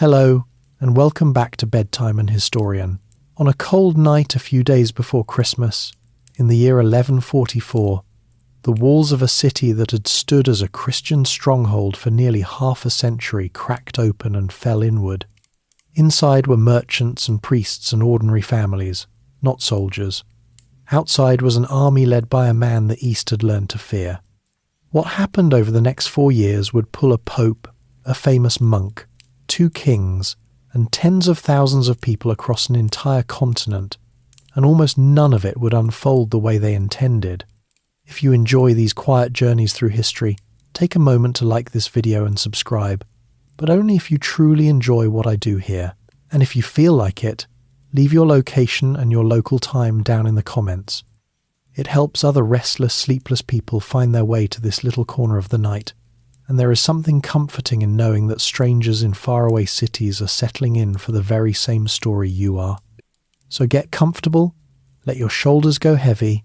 Hello, and welcome back to Bedtime and Historian. On a cold night a few days before Christmas, in the year 1144, the walls of a city that had stood as a Christian stronghold for nearly half a century cracked open and fell inward. Inside were merchants and priests and ordinary families, not soldiers. Outside was an army led by a man the East had learned to fear. What happened over the next 4 years would pull a pope, a famous monk, 2 kings, and tens of thousands of people across an entire continent, and almost none of it would unfold the way they intended. If you enjoy these quiet journeys through history, take a moment to like this video and subscribe, but only if you truly enjoy what I do here. And if you feel like it, leave your location and your local time down in the comments. It helps other restless, sleepless people find their way to this little corner of the night, and there is something comforting in knowing that strangers in faraway cities are settling in for the very same story you are. So get comfortable, let your shoulders go heavy,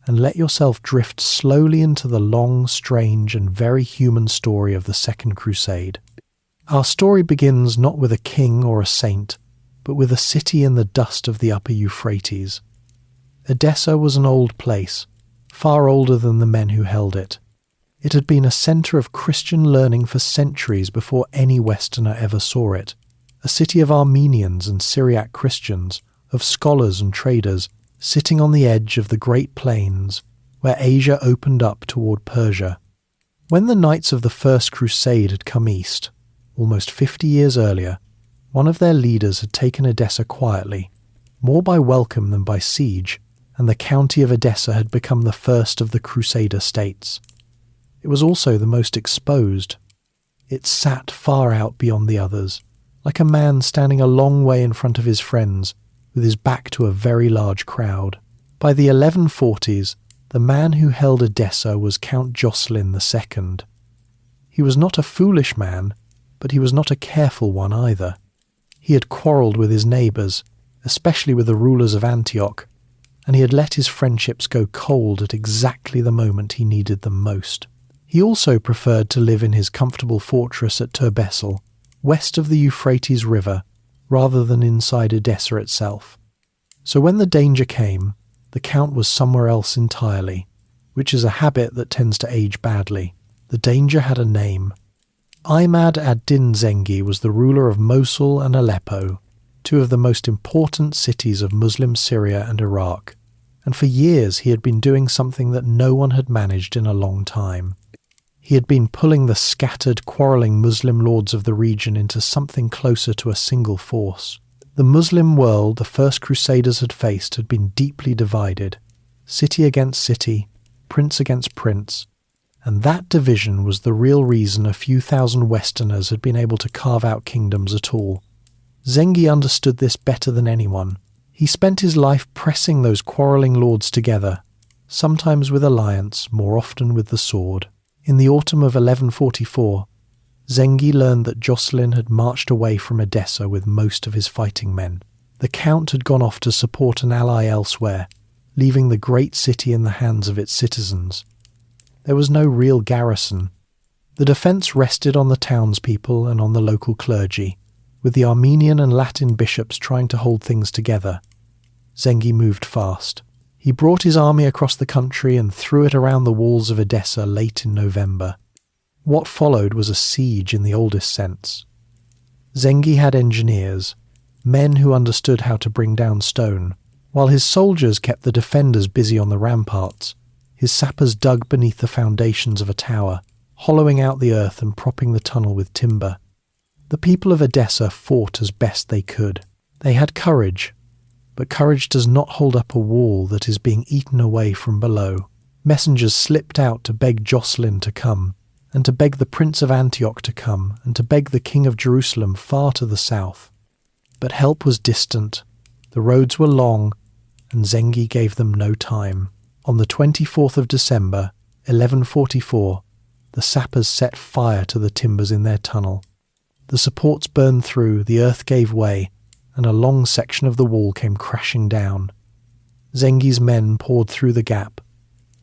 and let yourself drift slowly into the long, strange, and very human story of the Second Crusade. Our story begins not with a king or a saint, but with a city in the dust of the upper Euphrates. Edessa was an old place, far older than the men who held it. It had been a centre of Christian learning for centuries before any Westerner ever saw it, a city of Armenians and Syriac Christians, of scholars and traders, sitting on the edge of the Great Plains, where Asia opened up toward Persia. When the Knights of the First Crusade had come east, almost 50 years earlier, one of their leaders had taken Edessa quietly, more by welcome than by siege, and the county of Edessa had become the first of the Crusader states. It was also the most exposed. It sat far out beyond the others, like a man standing a long way in front of his friends, with his back to a very large crowd. By the 1140s, the man who held Edessa was Count Jocelyn II. He was not a foolish man, but he was not a careful one either. He had quarrelled with his neighbours, especially with the rulers of Antioch, and he had let his friendships go cold at exactly the moment he needed them most. He also preferred to live in his comfortable fortress at Turbessel, west of the Euphrates River, rather than inside Edessa itself. So when the danger came, the Count was somewhere else entirely, which is a habit that tends to age badly. The danger had a name. Imad ad-Din Zengi was the ruler of Mosul and Aleppo, 2 of the most important cities of Muslim Syria and Iraq, and for years he had been doing something that no one had managed in a long time. He had been pulling the scattered, quarrelling Muslim lords of the region into something closer to a single force. The Muslim world the First Crusaders had faced had been deeply divided, city against city, prince against prince, and that division was the real reason a few thousand Westerners had been able to carve out kingdoms at all. Zengi understood this better than anyone. He spent his life pressing those quarrelling lords together, sometimes with alliance, more often with the sword. In the autumn of 1144, Zengi learned that Jocelyn had marched away from Edessa with most of his fighting men. The Count had gone off to support an ally elsewhere, leaving the great city in the hands of its citizens. There was no real garrison. The defence rested on the townspeople and on the local clergy, with the Armenian and Latin bishops trying to hold things together. Zengi moved fast. He brought his army across the country and threw it around the walls of Edessa late in November. What followed was a siege in the oldest sense. Zengi had engineers, men who understood how to bring down stone, while his soldiers kept the defenders busy on the ramparts. His sappers dug beneath the foundations of a tower, hollowing out the earth and propping the tunnel with timber. The people of Edessa fought as best they could. They had courage, but courage does not hold up a wall that is being eaten away from below. Messengers slipped out to beg Jocelyn to come, and to beg the Prince of Antioch to come, and to beg the King of Jerusalem far to the south. But help was distant, the roads were long, and Zengi gave them no time. On the 24th of December, 1144, the sappers set fire to the timbers in their tunnel. The supports burned through, the earth gave way, and a long section of the wall came crashing down. Zengi's men poured through the gap.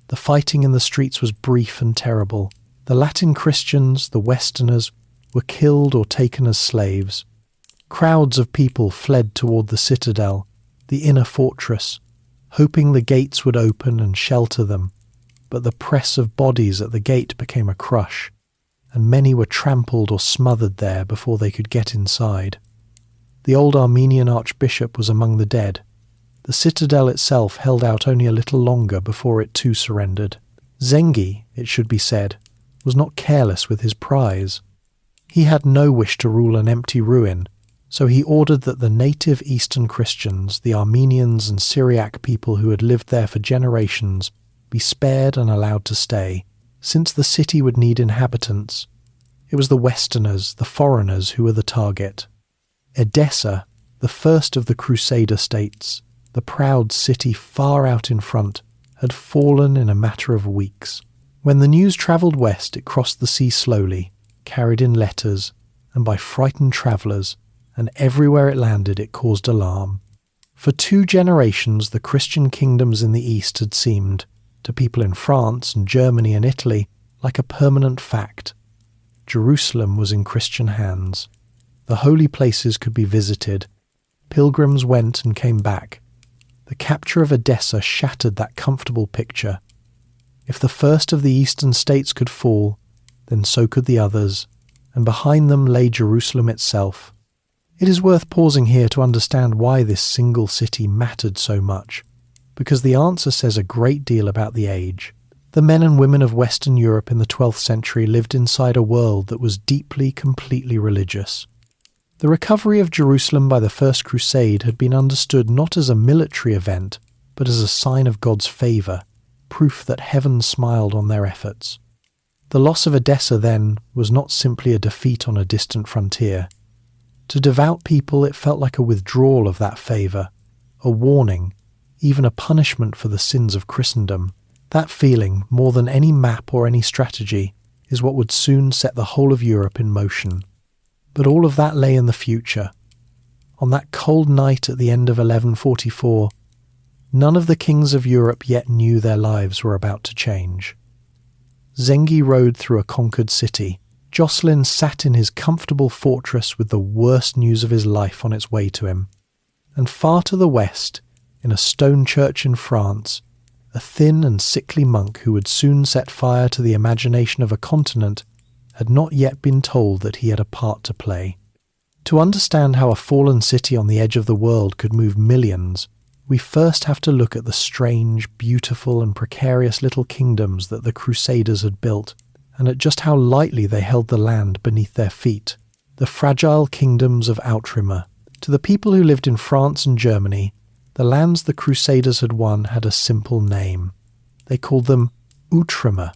The fighting in the streets was brief and terrible. The Latin Christians, the Westerners, were killed or taken as slaves. Crowds of people fled toward the citadel, the inner fortress, hoping the gates would open and shelter them, but the press of bodies at the gate became a crush, and many were trampled or smothered there before they could get inside. The old Armenian archbishop was among the dead. The citadel itself held out only a little longer before it too surrendered. Zengi, it should be said, was not careless with his prize. He had no wish to rule an empty ruin, so he ordered that the native Eastern Christians, the Armenians and Syriac people who had lived there for generations, be spared and allowed to stay, since the city would need inhabitants. It was the Westerners, the foreigners, who were the target. Edessa, the first of the Crusader states, the proud city far out in front, had fallen in a matter of weeks. When the news travelled west, it crossed the sea slowly, carried in letters, and by frightened travellers, and everywhere it landed it caused alarm. For 2 generations the Christian kingdoms in the east had seemed, to people in France and Germany and Italy, like a permanent fact. Jerusalem was in Christian hands. The holy places could be visited. Pilgrims went and came back. The capture of Edessa shattered that comfortable picture. If the first of the eastern states could fall, then so could the others, and behind them lay Jerusalem itself. It is worth pausing here to understand why this single city mattered so much, because the answer says a great deal about the age. The men and women of Western Europe in the 12th century lived inside a world that was deeply, completely religious. The recovery of Jerusalem by the First Crusade had been understood not as a military event, but as a sign of God's favour, proof that heaven smiled on their efforts. The loss of Edessa, then, was not simply a defeat on a distant frontier. To devout people it felt like a withdrawal of that favour, a warning, even a punishment for the sins of Christendom. That feeling, more than any map or any strategy, is what would soon set the whole of Europe in motion. But all of that lay in the future. On that cold night at the end of 1144, none of the kings of Europe yet knew their lives were about to change. Zengi rode through a conquered city. Jocelyn sat in his comfortable fortress with the worst news of his life on its way to him. And far to the west, in a stone church in France, a thin and sickly monk who would soon set fire to the imagination of a continent had not yet been told that he had a part to play. To understand how a fallen city on the edge of the world could move millions, we first have to look at the strange, beautiful and precarious little kingdoms that the Crusaders had built, and at just how lightly they held the land beneath their feet. The fragile kingdoms of Outremer. To the people who lived in France and Germany, the lands the Crusaders had won had a simple name. They called them Outremer,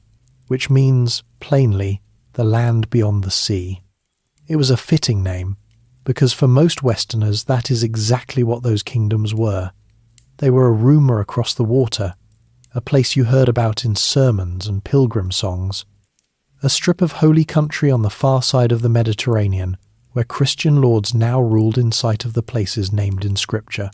which means, plainly, the land beyond the sea. It was a fitting name, because for most Westerners that is exactly what those kingdoms were. They were a rumour across the water, a place you heard about in sermons and pilgrim songs. A strip of holy country on the far side of the Mediterranean, where Christian lords now ruled in sight of the places named in Scripture.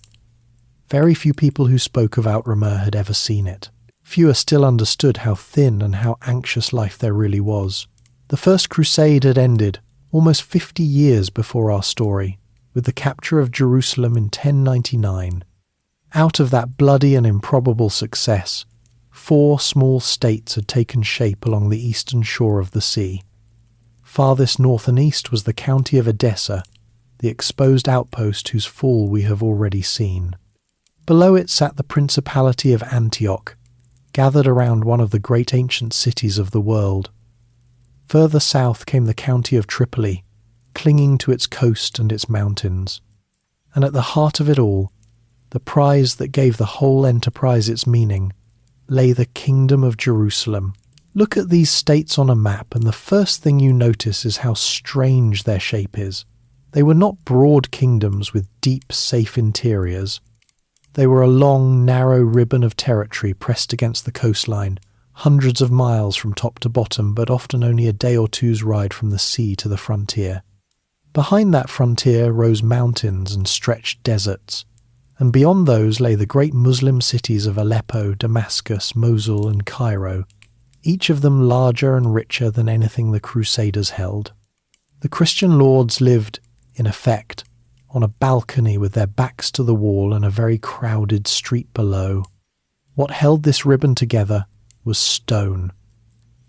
Very few people who spoke of Outremer had ever seen it. Fewer still understood how thin and how anxious life there really was. The First Crusade had ended almost 50 years before our story, with the capture of Jerusalem in 1099. Out of that bloody and improbable success, 4 small states had taken shape along the eastern shore of the sea. Farthest north and east was the county of Edessa, the exposed outpost whose fall we have already seen. Below it sat the Principality of Antioch, gathered around one of the great ancient cities of the world. Further south came the county of Tripoli, clinging to its coast and its mountains. And at the heart of it all, the prize that gave the whole enterprise its meaning, lay the Kingdom of Jerusalem. Look at these states on a map, and the first thing you notice is how strange their shape is. They were not broad kingdoms with deep, safe interiors. They were a long, narrow ribbon of territory pressed against the coastline, hundreds of miles from top to bottom, but often only a day or two's ride from the sea to the frontier. Behind that frontier rose mountains and stretched deserts, and beyond those lay the great Muslim cities of Aleppo, Damascus, Mosul and Cairo, each of them larger and richer than anything the Crusaders held. The Christian lords lived, in effect, on a balcony with their backs to the wall and a very crowded street below. What held this ribbon together was stone.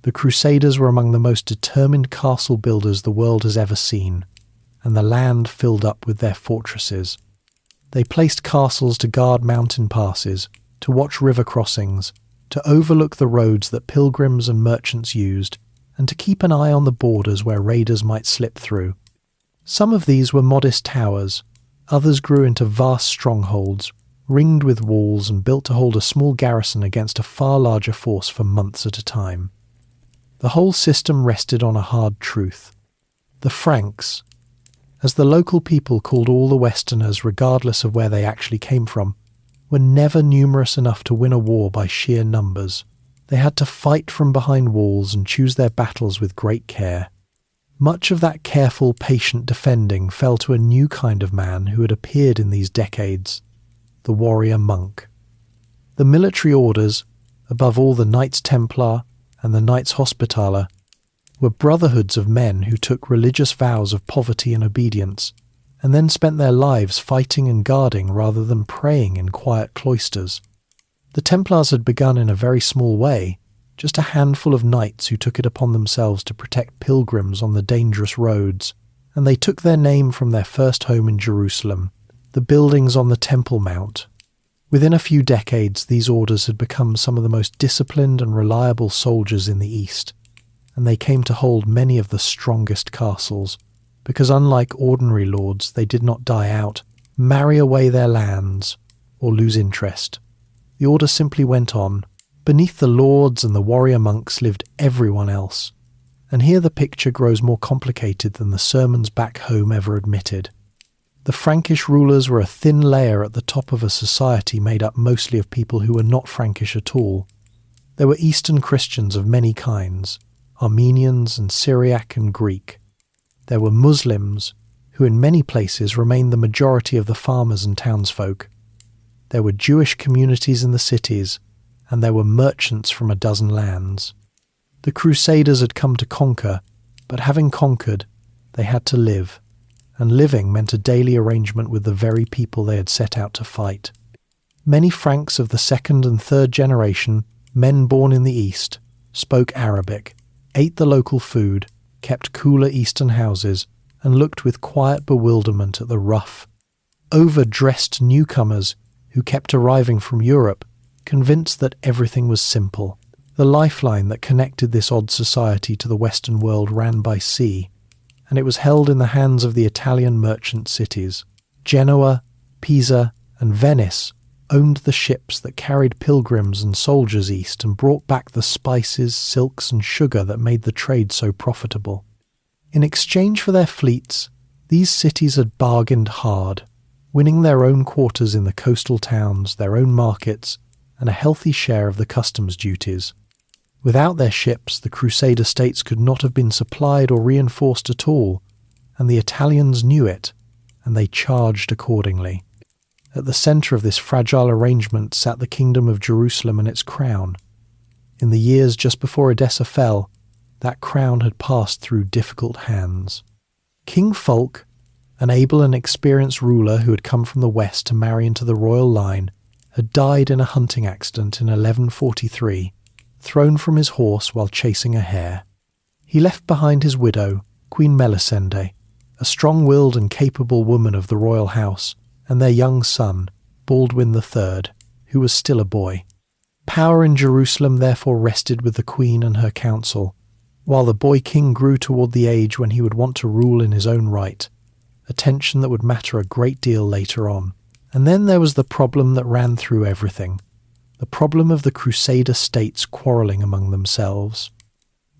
The Crusaders were among the most determined castle builders the world has ever seen, and the land filled up with their fortresses. They placed castles to guard mountain passes, to watch river crossings, to overlook the roads that pilgrims and merchants used, and to keep an eye on the borders where raiders might slip through. Some of these were modest towers, others grew into vast strongholds, ringed with walls and built to hold a small garrison against a far larger force for months at a time. The whole system rested on a hard truth. The Franks, as the local people called all the Westerners regardless of where they actually came from, were never numerous enough to win a war by sheer numbers. They had to fight from behind walls and choose their battles with great care. Much of that careful, patient defending fell to a new kind of man who had appeared in these decades, the warrior monk. The military orders, above all the Knights Templar and the Knights Hospitaller, were brotherhoods of men who took religious vows of poverty and obedience, and then spent their lives fighting and guarding rather than praying in quiet cloisters. The Templars had begun in a very small way, just a handful of knights who took it upon themselves to protect pilgrims on the dangerous roads, and they took their name from their first home in Jerusalem, the buildings on the Temple Mount. Within a few decades, these orders had become some of the most disciplined and reliable soldiers in the East, and they came to hold many of the strongest castles, because unlike ordinary lords, they did not die out, marry away their lands, or lose interest. The order simply went on. Beneath the lords and the warrior monks lived everyone else, and here the picture grows more complicated than the sermons back home ever admitted. The Frankish rulers were a thin layer at the top of a society made up mostly of people who were not Frankish at all. There were Eastern Christians of many kinds, Armenians and Syriac and Greek. There were Muslims, who in many places remained the majority of the farmers and townsfolk. There were Jewish communities in the cities, and there were merchants from a dozen lands. The Crusaders had come to conquer, but having conquered, they had to live, and living meant a daily arrangement with the very people they had set out to fight. Many Franks of the second and third generation, men born in the East, spoke Arabic, ate the local food, kept cooler Eastern houses, and looked with quiet bewilderment at the rough, overdressed newcomers who kept arriving from Europe, convinced that everything was simple. The lifeline that connected this odd society to the Western world ran by sea, and it was held in the hands of the Italian merchant cities. Genoa, Pisa, and Venice owned the ships that carried pilgrims and soldiers east and brought back the spices, silks, and sugar that made the trade so profitable. In exchange for their fleets, these cities had bargained hard, winning their own quarters in the coastal towns, their own markets, and a healthy share of the customs duties. Without their ships, the Crusader states could not have been supplied or reinforced at all, and the Italians knew it, and they charged accordingly. At the centre of this fragile arrangement sat the kingdom of Jerusalem and its crown. In the years just before Edessa fell, that crown had passed through difficult hands. King Fulk, an able and experienced ruler who had come from the west to marry into the royal line, had died in a hunting accident in 1143, thrown from his horse while chasing a hare. He left behind his widow, Queen Melisende, a strong-willed and capable woman of the royal house, and their young son, Baldwin III, who was still a boy. Power in Jerusalem therefore rested with the queen and her council, while the boy king grew toward the age when he would want to rule in his own right, a tension that would matter a great deal later on. And then there was the problem that ran through everything, the problem of the Crusader states quarrelling among themselves.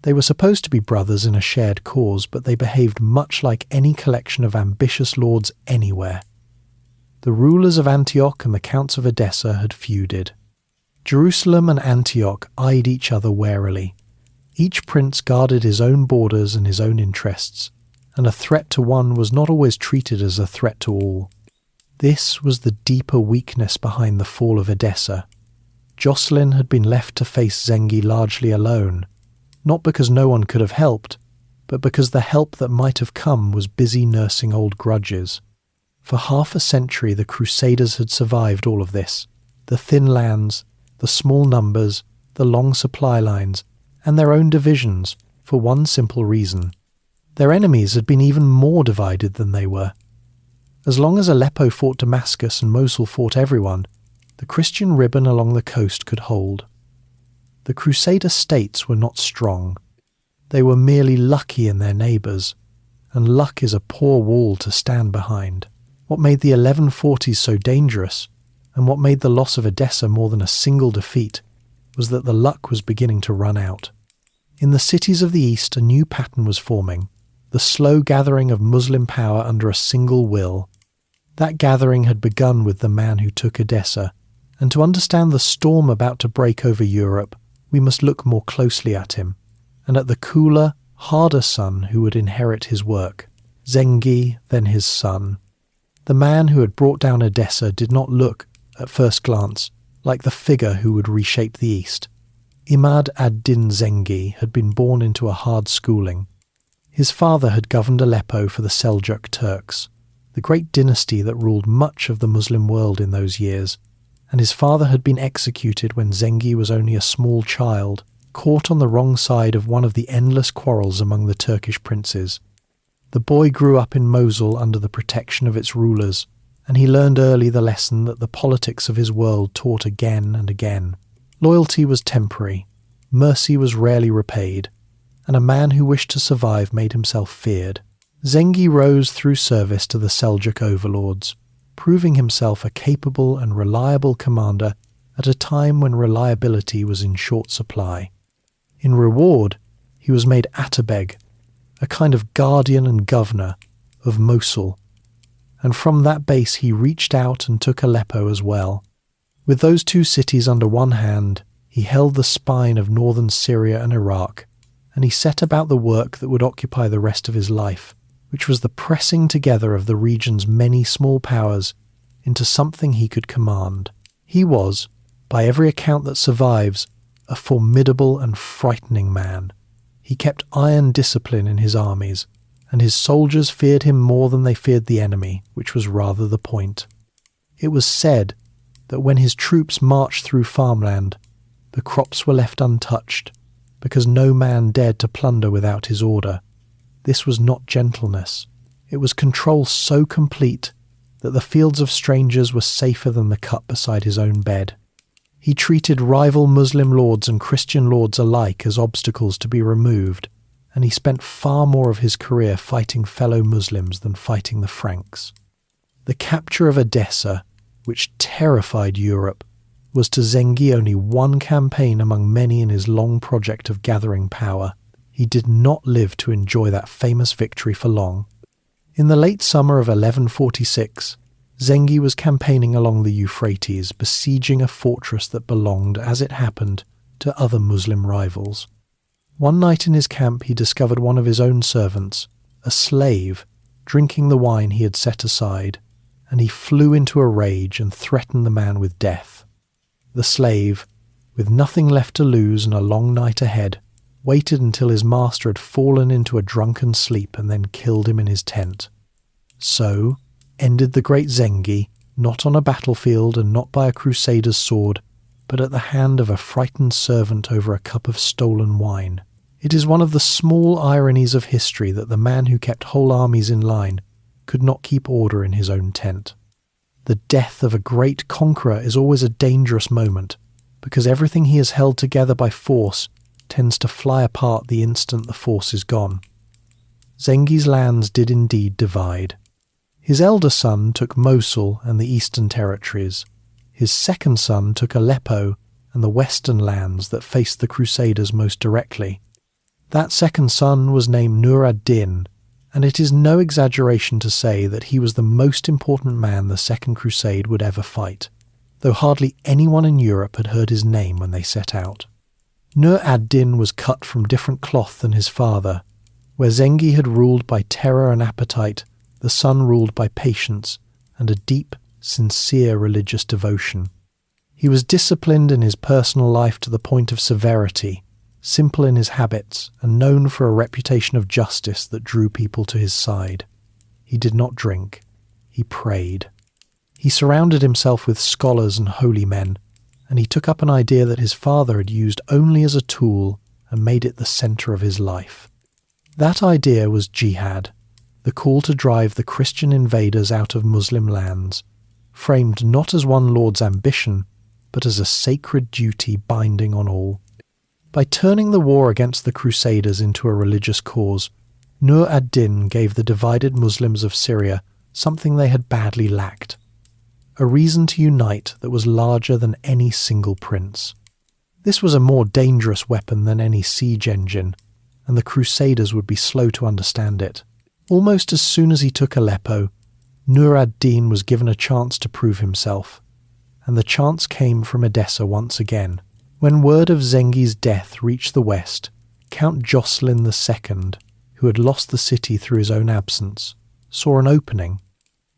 They were supposed to be brothers in a shared cause, but they behaved much like any collection of ambitious lords anywhere. The rulers of Antioch and the counts of Edessa had feuded. Jerusalem and Antioch eyed each other warily. Each prince guarded his own borders and his own interests, and a threat to one was not always treated as a threat to all. This was the deeper weakness behind the fall of Edessa. Jocelyn had been left to face Zengi largely alone, not because no one could have helped, but because the help that might have come was busy nursing old grudges. For half a century the Crusaders had survived all of this. The thin lands, the small numbers, the long supply lines, and their own divisions, for one simple reason. Their enemies had been even more divided than they were. As long as Aleppo fought Damascus and Mosul fought everyone, the Christian ribbon along the coast could hold. The Crusader states were not strong. They were merely lucky in their neighbours, and luck is a poor wall to stand behind. What made the 1140s so dangerous, and what made the loss of Edessa more than a single defeat, was that the luck was beginning to run out. In the cities of the East a new pattern was forming, the slow gathering of Muslim power under a single will. That gathering had begun with the man who took Edessa, and to understand the storm about to break over Europe, we must look more closely at him, and at the cooler, harder son who would inherit his work, Zengi, then his son. The man who had brought down Edessa did not look, at first glance, like the figure who would reshape the East. Imad ad-Din Zengi had been born into a hard schooling. His father had governed Aleppo for the Seljuk Turks, the great dynasty that ruled much of the Muslim world in those years, and his father had been executed when Zengi was only a small child, caught on the wrong side of one of the endless quarrels among the Turkish princes. The boy grew up in Mosul under the protection of its rulers, and he learned early the lesson that the politics of his world taught again and again. Loyalty was temporary, mercy was rarely repaid, and a man who wished to survive made himself feared. Zengi rose through service to the Seljuk overlords, proving himself a capable and reliable commander at a time when reliability was in short supply. In reward, he was made Atabeg, a kind of guardian and governor of Mosul, and from that base he reached out and took Aleppo as well. With those two cities under one hand, he held the spine of northern Syria and Iraq, and he set about the work that would occupy the rest of his life, which was the pressing together of the region's many small powers into something he could command. He was, by every account that survives, a formidable and frightening man. He kept iron discipline in his armies, and his soldiers feared him more than they feared the enemy, which was rather the point. It was said that when his troops marched through farmland, the crops were left untouched, because no man dared to plunder without his order. This was not gentleness. It was control so complete that the fields of strangers were safer than the cup beside his own bed. He treated rival Muslim lords and Christian lords alike as obstacles to be removed, and he spent far more of his career fighting fellow Muslims than fighting the Franks. The capture of Edessa, which terrified Europe, was to Zengi only one campaign among many in his long project of gathering power. He did not live to enjoy that famous victory for long. In the late summer of 1146, Zengi was campaigning along the Euphrates, besieging a fortress that belonged, as it happened, to other Muslim rivals. One night in his camp he discovered one of his own servants, a slave, drinking the wine he had set aside, and he flew into a rage and threatened the man with death. The slave, with nothing left to lose and a long night ahead, waited until his master had fallen into a drunken sleep and then killed him in his tent. So ended the great Zengi, not on a battlefield and not by a crusader's sword, but at the hand of a frightened servant over a cup of stolen wine. It is one of the small ironies of history that the man who kept whole armies in line could not keep order in his own tent. The death of a great conqueror is always a dangerous moment, because everything he has held together by force tends to fly apart the instant the force is gone. Zengi's lands did indeed divide. His elder son took Mosul and the eastern territories. His second son took Aleppo and the western lands that faced the Crusaders most directly. That second son was named Nur ad-Din, and it is no exaggeration to say that he was the most important man the Second Crusade would ever fight, though hardly anyone in Europe had heard his name when they set out. Nur ad-Din was cut from different cloth than his father. Where Zengi had ruled by terror and appetite, the son ruled by patience and a deep, sincere religious devotion. He was disciplined in his personal life to the point of severity, simple in his habits, and known for a reputation of justice that drew people to his side. He did not drink. he prayed. He surrounded himself with scholars and holy men, and he took up an idea that his father had used only as a tool and made it the centre of his life. That idea was jihad, the call to drive the Christian invaders out of Muslim lands, framed not as one lord's ambition, but as a sacred duty binding on all. By turning the war against the Crusaders into a religious cause, Nur ad-Din gave the divided Muslims of Syria something they had badly lacked, a reason to unite that was larger than any single prince. This was a more dangerous weapon than any siege engine, and the Crusaders would be slow to understand it. Almost as soon as he took Aleppo, Nur ad-Din was given a chance to prove himself, and the chance came from Edessa once again. When word of Zengi's death reached the west, Count Jocelyn II, who had lost the city through his own absence, saw an opening.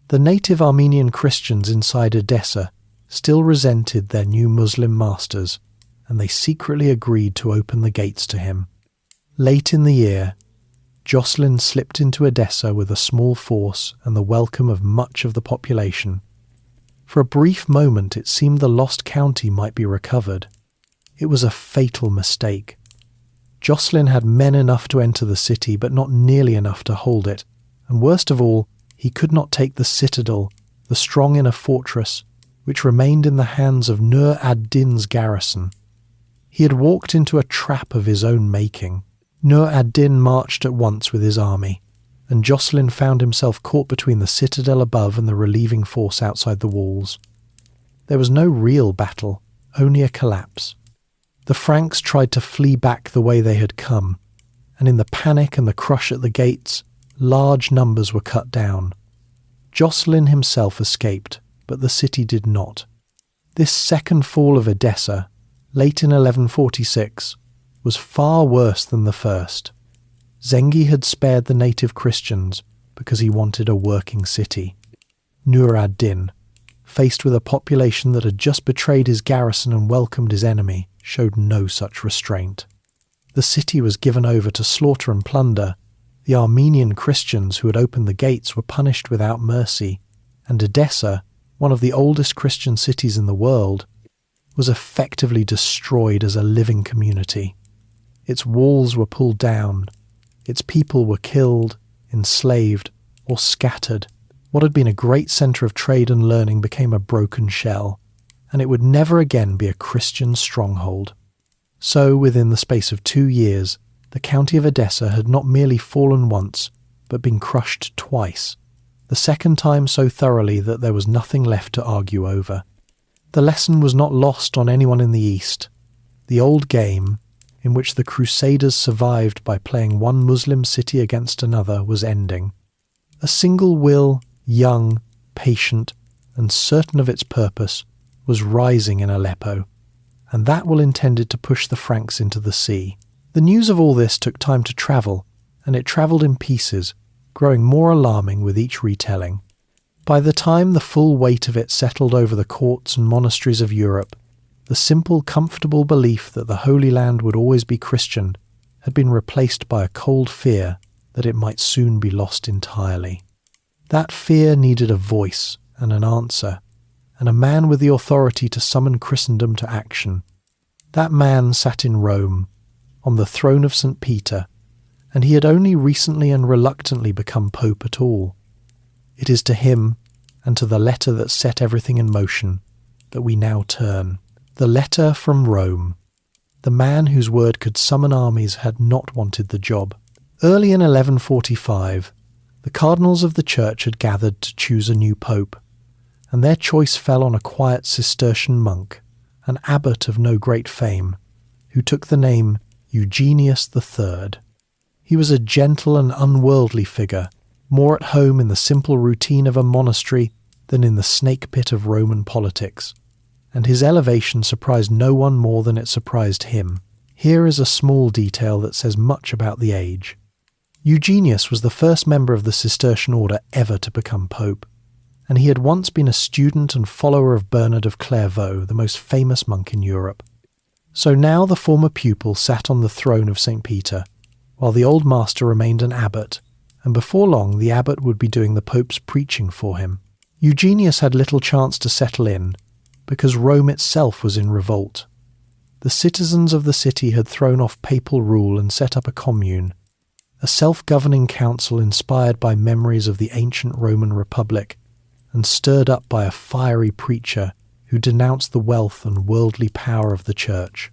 The native Armenian Christians inside Edessa still resented their new Muslim masters, and they secretly agreed to open the gates to him. Late in the year, Jocelyn slipped into Edessa with a small force and the welcome of much of the population. For a brief moment it seemed the lost county might be recovered. It was a fatal mistake. Jocelyn had men enough to enter the city, but not nearly enough to hold it, and worst of all, he could not take the citadel, the strong inner fortress, which remained in the hands of Nur ad-Din's garrison. He had walked into a trap of his own making. Nur ad-Din marched at once with his army, and Jocelyn found himself caught between the citadel above and the relieving force outside the walls. There was no real battle, only a collapse. The Franks tried to flee back the way they had come, and in the panic and the crush at the gates, large numbers were cut down. Jocelyn himself escaped, but the city did not. This second fall of Edessa, late in 1146, was far worse than the first. Zengi had spared the native Christians because he wanted a working city. Nur ad-Din, faced with a population that had just betrayed his garrison and welcomed his enemy, showed no such restraint. The city was given over to slaughter and plunder. The Armenian Christians who had opened the gates were punished without mercy, and Edessa, one of the oldest Christian cities in the world, was effectively destroyed as a living community. Its walls were pulled down, its people were killed, enslaved, or scattered. What had been a great centre of trade and learning became a broken shell, and it would never again be a Christian stronghold. So, within the space of 2 years, the county of Edessa had not merely fallen once, but been crushed twice, the second time so thoroughly that there was nothing left to argue over. The lesson was not lost on anyone in the East. The old game, in which the Crusaders survived by playing one Muslim city against another, was ending. A single will, young, patient, and certain of its purpose, was rising in Aleppo, and that will intended to push the Franks into the sea. The news of all this took time to travel, and it travelled in pieces, growing more alarming with each retelling. By the time the full weight of it settled over the courts and monasteries of Europe, the simple, comfortable belief that the Holy Land would always be Christian had been replaced by a cold fear that it might soon be lost entirely. That fear needed a voice and an answer, and a man with the authority to summon Christendom to action. That man sat in Rome, on the throne of St. Peter, and he had only recently and reluctantly become Pope at all. It is to him, and to the letter that set everything in motion, that we now turn. The letter from Rome. The man whose word could summon armies had not wanted the job. Early in 1145, the cardinals of the church had gathered to choose a new pope, and their choice fell on a quiet Cistercian monk, an abbot of no great fame, who took the name Eugenius III. He was a gentle and unworldly figure, more at home in the simple routine of a monastery than in the snake pit of Roman politics, and his elevation surprised no one more than it surprised him. Here is a small detail that says much about the age. Eugenius was the first member of the Cistercian order ever to become pope, and he had once been a student and follower of Bernard of Clairvaux, the most famous monk in Europe. So now the former pupil sat on the throne of St. Peter, while the old master remained an abbot, and before long the abbot would be doing the pope's preaching for him. Eugenius had little chance to settle in, because Rome itself was in revolt. The citizens of the city had thrown off papal rule and set up a commune, a self-governing council inspired by memories of the ancient Roman Republic and stirred up by a fiery preacher who denounced the wealth and worldly power of the church.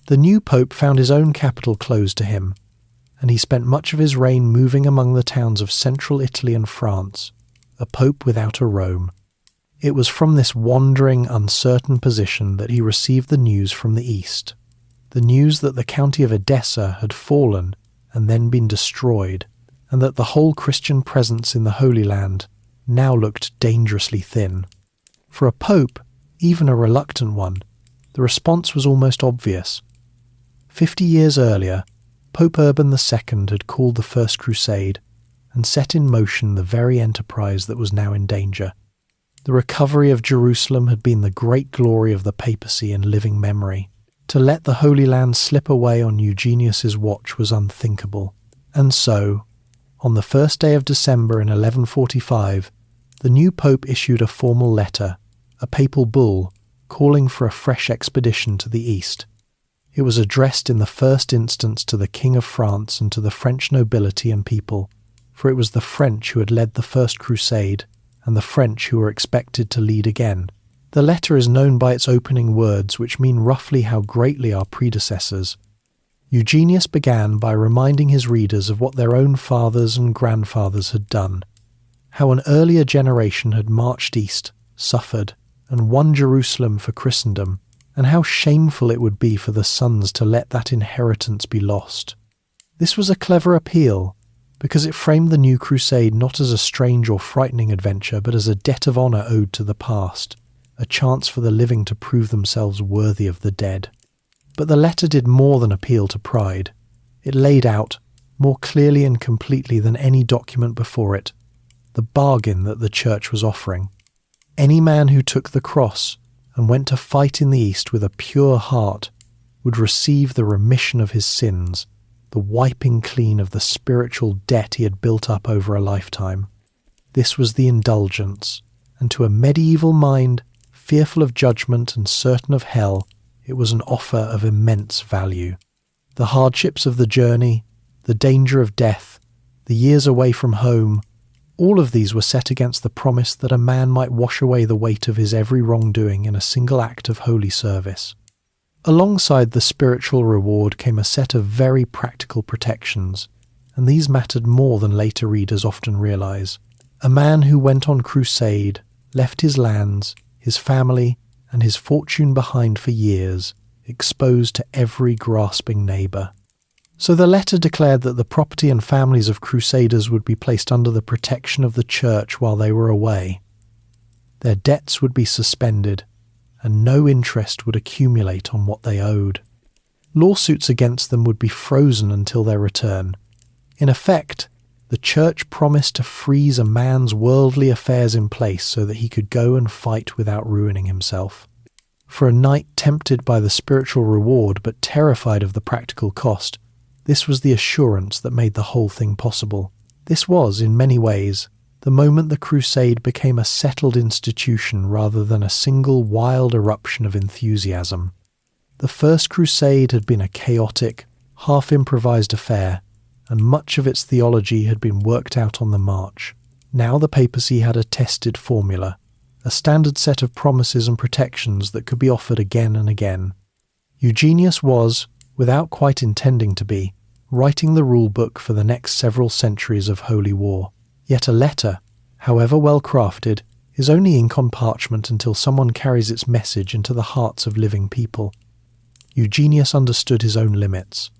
The new pope found his own capital closed to him, and he spent much of his reign moving among the towns of central Italy and France, a pope without a Rome. It was from this wandering, uncertain position that he received the news from the east, the news that the county of Edessa had fallen and then been destroyed, and that the whole Christian presence in the Holy Land now looked dangerously thin. For a pope, even a reluctant one, the response was almost obvious. 50 years earlier, Pope Urban II had called the First Crusade and set in motion the very enterprise that was now in danger. The recovery of Jerusalem had been the great glory of the papacy in living memory. To let the Holy Land slip away on Eugenius's watch was unthinkable. And so, on the first day of December in 1145, the new pope issued a formal letter, a papal bull, calling for a fresh expedition to the east. It was addressed in the first instance to the King of France and to the French nobility and people, for it was the French who had led the First Crusade and the French who were expected to lead again. The letter is known by its opening words, which mean roughly how greatly our predecessors. Eugenius began by reminding his readers of what their own fathers and grandfathers had done, how an earlier generation had marched east, suffered, and won Jerusalem for Christendom, and how shameful it would be for the sons to let that inheritance be lost. This was a clever appeal, because it framed the new crusade not as a strange or frightening adventure, but as a debt of honour owed to the past, a chance for the living to prove themselves worthy of the dead. But the letter did more than appeal to pride. It laid out, more clearly and completely than any document before it, the bargain that the Church was offering. Any man who took the cross and went to fight in the East with a pure heart would receive the remission of his sins, the wiping clean of the spiritual debt he had built up over a lifetime. This was the indulgence, and to a medieval mind, fearful of judgment and certain of hell, it was an offer of immense value. The hardships of the journey, the danger of death, the years away from home, all of these were set against the promise that a man might wash away the weight of his every wrongdoing in a single act of holy service. Alongside the spiritual reward came a set of very practical protections, and these mattered more than later readers often realise. A man who went on crusade, left his lands, his family, and his fortune behind for years, exposed to every grasping neighbour. So the letter declared that the property and families of crusaders would be placed under the protection of the Church while they were away. Their debts would be suspended, and no interest would accumulate on what they owed. Lawsuits against them would be frozen until their return. In effect, the Church promised to freeze a man's worldly affairs in place so that he could go and fight without ruining himself. For a knight tempted by the spiritual reward but terrified of the practical cost, this was the assurance that made the whole thing possible. This was, in many ways, the moment the crusade became a settled institution rather than a single wild eruption of enthusiasm. The First Crusade had been a chaotic, half-improvised affair, and much of its theology had been worked out on the march. Now the papacy had a tested formula, a standard set of promises and protections that could be offered again and again. Eugenius was, without quite intending to be, writing the rule book for the next several centuries of holy war. Yet a letter, however well crafted, is only ink on parchment until someone carries its message into the hearts of living people. Eugenius understood his own limits.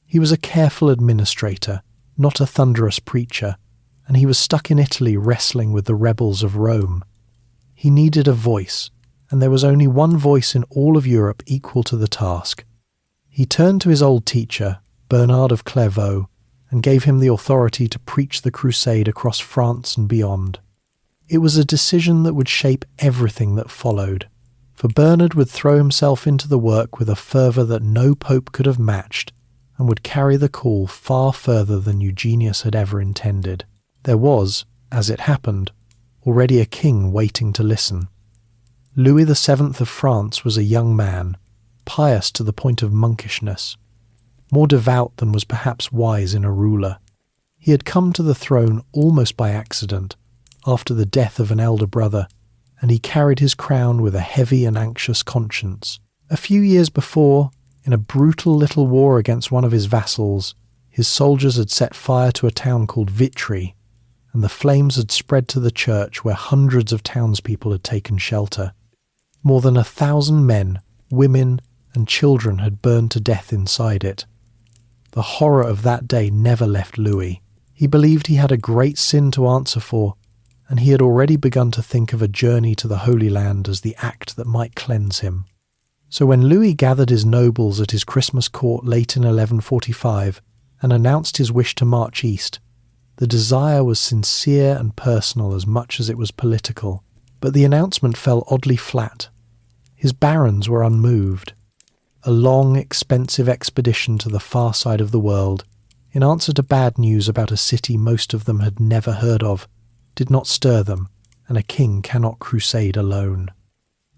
He was a careful administrator, not a thunderous preacher, and he was stuck in Italy wrestling with the rebels of Rome. He needed a voice, and there was only one voice in all of Europe equal to the task. He turned to his old teacher, Bernard of Clairvaux, and gave him the authority to preach the crusade across France and beyond. It was a decision that would shape everything that followed, for Bernard would throw himself into the work with a fervour that no pope could have matched, and would carry the call far further than Eugenius had ever intended. There was, as it happened, already a king waiting to listen. Louis VII of France was a young man, pious to the point of monkishness, more devout than was perhaps wise in a ruler. He had come to the throne almost by accident, after the death of an elder brother, and he carried his crown with a heavy and anxious conscience. A few years before, in a brutal little war against one of his vassals, his soldiers had set fire to a town called Vitry, and the flames had spread to the church where hundreds of townspeople had taken shelter. More than 1,000 men, women, and children had burned to death inside it. The horror of that day never left Louis. He believed he had a great sin to answer for, and he had already begun to think of a journey to the Holy Land as the act that might cleanse him. So when Louis gathered his nobles at his Christmas court late in 1145 and announced his wish to march east, the desire was sincere and personal as much as it was political, but the announcement fell oddly flat. His barons were unmoved. A long, expensive expedition to the far side of the world, in answer to bad news about a city most of them had never heard of, did not stir them, and a king cannot crusade alone.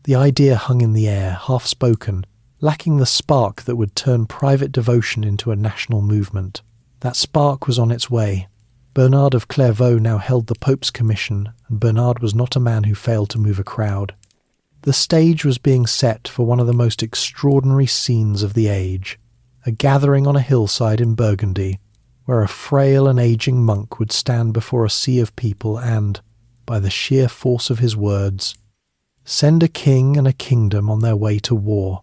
The idea hung in the air, half-spoken, lacking the spark that would turn private devotion into a national movement. That spark was on its way. Bernard of Clairvaux now held the Pope's commission, and Bernard was not a man who failed to move a crowd. The stage was being set for one of the most extraordinary scenes of the age, a gathering on a hillside in Burgundy, where a frail and aging monk would stand before a sea of people and, by the sheer force of his words, send a king and a kingdom on their way to war,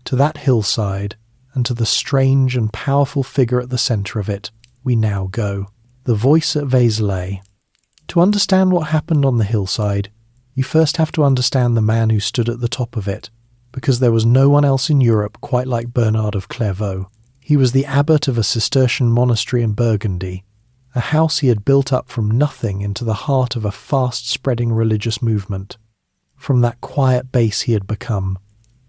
to that hillside, and to the strange and powerful figure at the centre of it, we now go, the voice at Vézelay. To understand what happened on the hillside, you first have to understand the man who stood at the top of it, because there was no one else in Europe quite like Bernard of Clairvaux. He was the abbot of a Cistercian monastery in Burgundy, a house he had built up from nothing into the heart of a fast-spreading religious movement. From that quiet base he had become,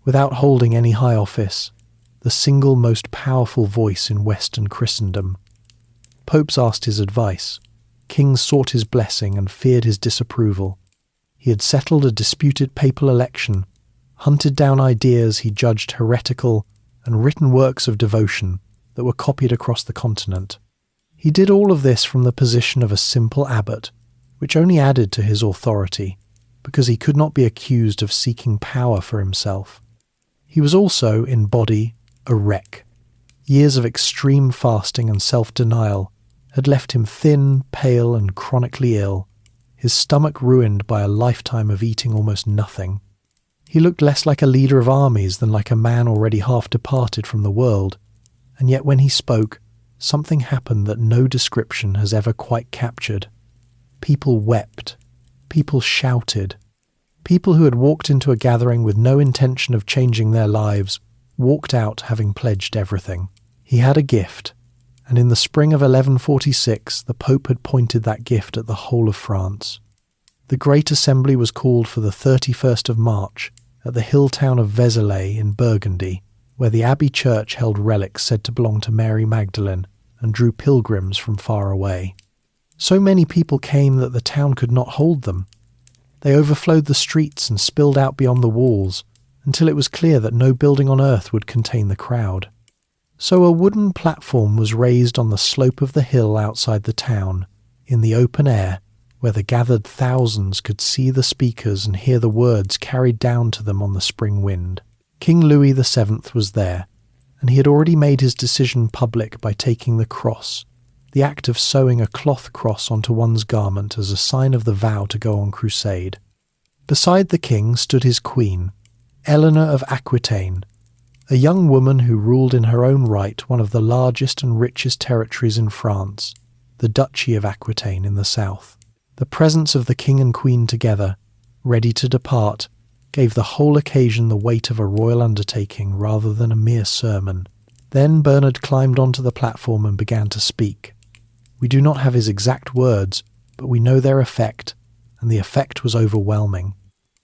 without holding any high office, the single most powerful voice in Western Christendom. Popes asked his advice. Kings sought his blessing and feared his disapproval. He had settled a disputed papal election, hunted down ideas he judged heretical, and written works of devotion that were copied across the continent. He did all of this from the position of a simple abbot, which only added to his authority, because he could not be accused of seeking power for himself. He was also, in body, a wreck. Years of extreme fasting and self-denial had left him thin, pale, and chronically ill, his stomach ruined by a lifetime of eating almost nothing. He looked less like a leader of armies than like a man already half departed from the world, and yet when he spoke, something happened that no description has ever quite captured. People wept. People shouted. People who had walked into a gathering with no intention of changing their lives walked out having pledged everything. He had a gift, and in the spring of 1146 the Pope had pointed that gift at the whole of France. The Great Assembly was called for the 31st of March at the hill town of Vézelay in Burgundy, where the abbey church held relics said to belong to Mary Magdalene and drew pilgrims from far away. So many people came that the town could not hold them. They overflowed the streets and spilled out beyond the walls, until it was clear that no building on earth would contain the crowd. So a wooden platform was raised on the slope of the hill outside the town, in the open air, where the gathered thousands could see the speakers and hear the words carried down to them on the spring wind. King Louis VII was there, and he had already made his decision public by taking the cross, the act of sewing a cloth cross onto one's garment as a sign of the vow to go on crusade. Beside the king stood his queen, Eleanor of Aquitaine, a young woman who ruled in her own right one of the largest and richest territories in France, the Duchy of Aquitaine in the south. The presence of the king and queen together, ready to depart, gave the whole occasion the weight of a royal undertaking rather than a mere sermon. Then Bernard climbed onto the platform and began to speak. We do not have his exact words, but we know their effect, and the effect was overwhelming.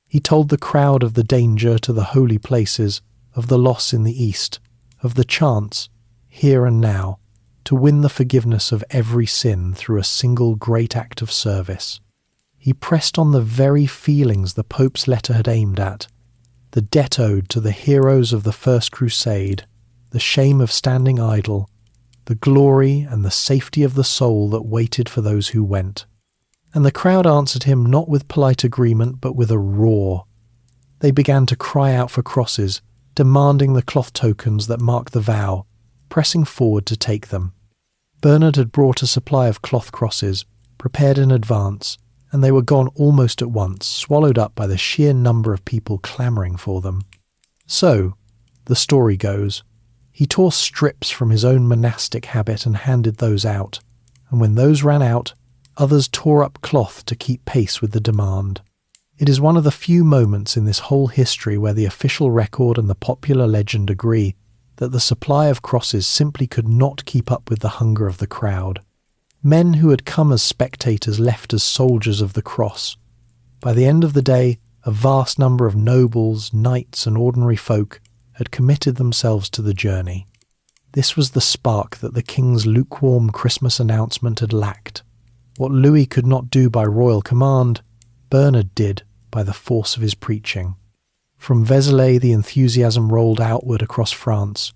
He told the crowd of the danger to the holy places, of the loss in the east, of the chance, here and now, to win the forgiveness of every sin through a single great act of service. He pressed on the very feelings the Pope's letter had aimed at: the debt owed to the heroes of the First Crusade, the shame of standing idle, the glory and the safety of the soul that waited for those who went. And the crowd answered him not with polite agreement, but with a roar. They began to cry out for crosses, demanding the cloth tokens that mark the vow, pressing forward to take them. Bernard had brought a supply of cloth crosses, prepared in advance, and they were gone almost at once, swallowed up by the sheer number of people clamouring for them. So, the story goes, he tore strips from his own monastic habit and handed those out, and when those ran out, others tore up cloth to keep pace with the demand. It is one of the few moments in this whole history where the official record and the popular legend agree that the supply of crosses simply could not keep up with the hunger of the crowd. Men who had come as spectators left as soldiers of the cross. By the end of the day, a vast number of nobles, knights, and ordinary folk had committed themselves to the journey. This was the spark that the king's lukewarm Christmas announcement had lacked. What Louis could not do by royal command, Bernard did by the force of his preaching. From Vézelay the enthusiasm rolled outward across France.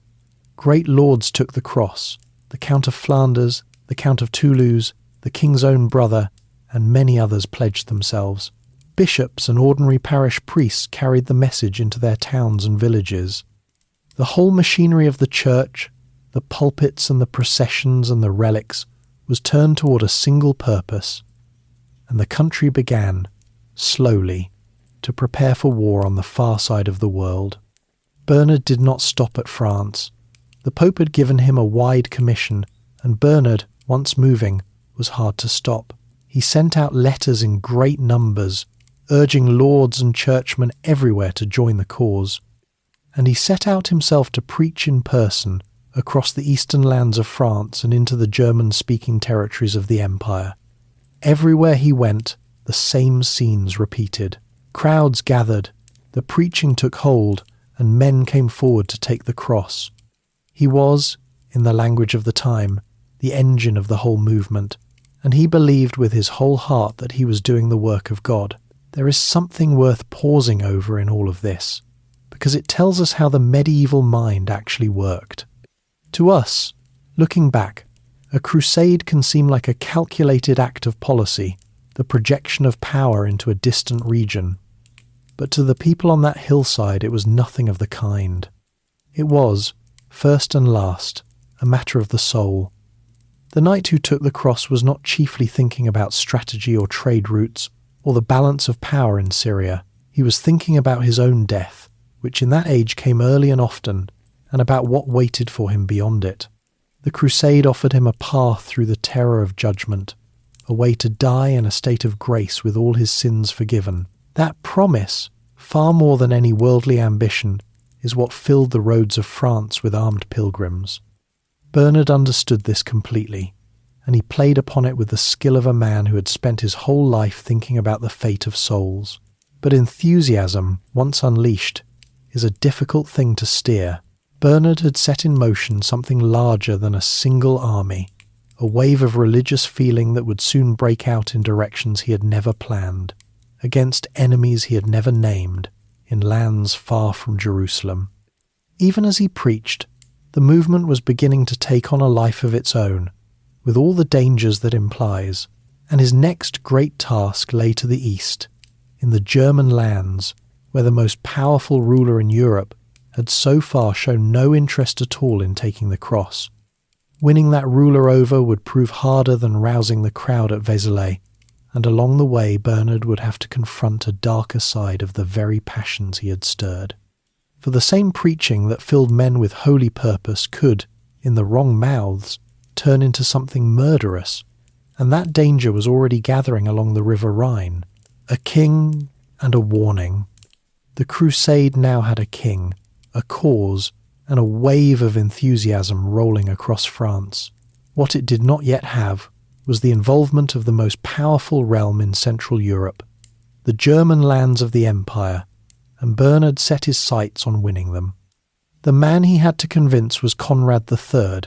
Great lords took the cross: the Count of Flanders, the Count of Toulouse, the king's own brother, and many others pledged themselves. Bishops and ordinary parish priests carried the message into their towns and villages. The whole machinery of the church, the pulpits and the processions and the relics, was turned toward a single purpose, and the country began, slowly, to prepare for war on the far side of the world. Bernard did not stop at France. The Pope had given him a wide commission, and Bernard, once moving, was hard to stop. He sent out letters in great numbers, urging lords and churchmen everywhere to join the cause. And he set out himself to preach in person across the eastern lands of France and into the German-speaking territories of the Empire. Everywhere he went, the same scenes repeated. Crowds gathered, the preaching took hold, and men came forward to take the cross. He was, in the language of the time, the engine of the whole movement, and he believed with his whole heart that he was doing the work of God. There is something worth pausing over in all of this, because it tells us how the medieval mind actually worked. To us, looking back, a crusade can seem like a calculated act of policy, the projection of power into a distant region. But to the people on that hillside, it was nothing of the kind. It was, first and last, a matter of the soul. The knight who took the cross was not chiefly thinking about strategy or trade routes, or the balance of power in Syria. He was thinking about his own death, which in that age came early and often, and about what waited for him beyond it. The crusade offered him a path through the terror of judgment, a way to die in a state of grace with all his sins forgiven. That promise, far more than any worldly ambition, is what filled the roads of France with armed pilgrims. Bernard understood this completely, and he played upon it with the skill of a man who had spent his whole life thinking about the fate of souls. But enthusiasm, once unleashed, is a difficult thing to steer. Bernard had set in motion something larger than a single army, a wave of religious feeling that would soon break out in directions he had never planned, against enemies he had never named, in lands far from Jerusalem. Even as he preached, the movement was beginning to take on a life of its own, with all the dangers that implies, and his next great task lay to the east, in the German lands, where the most powerful ruler in Europe had so far shown no interest at all in taking the cross. Winning that ruler over would prove harder than rousing the crowd at Vézelay, and along the way Bernard would have to confront a darker side of the very passions he had stirred. For the same preaching that filled men with holy purpose could, in the wrong mouths, turn into something murderous, and that danger was already gathering along the river Rhine. A king and a warning. The crusade now had a king, a cause, and a wave of enthusiasm rolling across France. What it did not yet have was the involvement of the most powerful realm in Central Europe, the German lands of the Empire, and Bernard set his sights on winning them. The man he had to convince was Conrad III,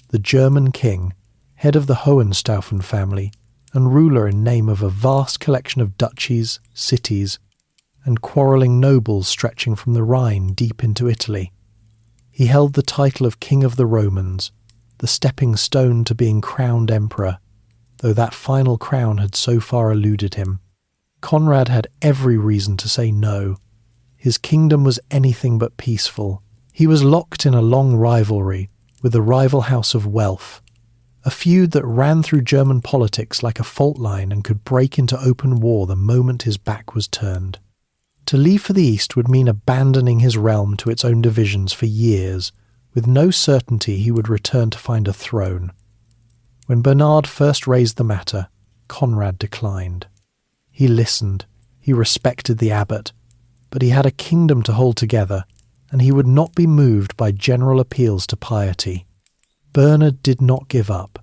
the German king, head of the Hohenstaufen family, and ruler in name of a vast collection of duchies, cities, and quarrelling nobles stretching from the Rhine deep into Italy. He held the title of King of the Romans, the stepping stone to being crowned emperor, though that final crown had so far eluded him. Conrad had every reason to say no. His kingdom was anything but peaceful. He was locked in a long rivalry with the rival house of Welf, a feud that ran through German politics like a fault line and could break into open war the moment his back was turned. To leave for the east would mean abandoning his realm to its own divisions for years, with no certainty he would return to find a throne. When Bernard first raised the matter, Conrad declined. He listened, he respected the abbot, but he had a kingdom to hold together, and he would not be moved by general appeals to piety. Bernard did not give up.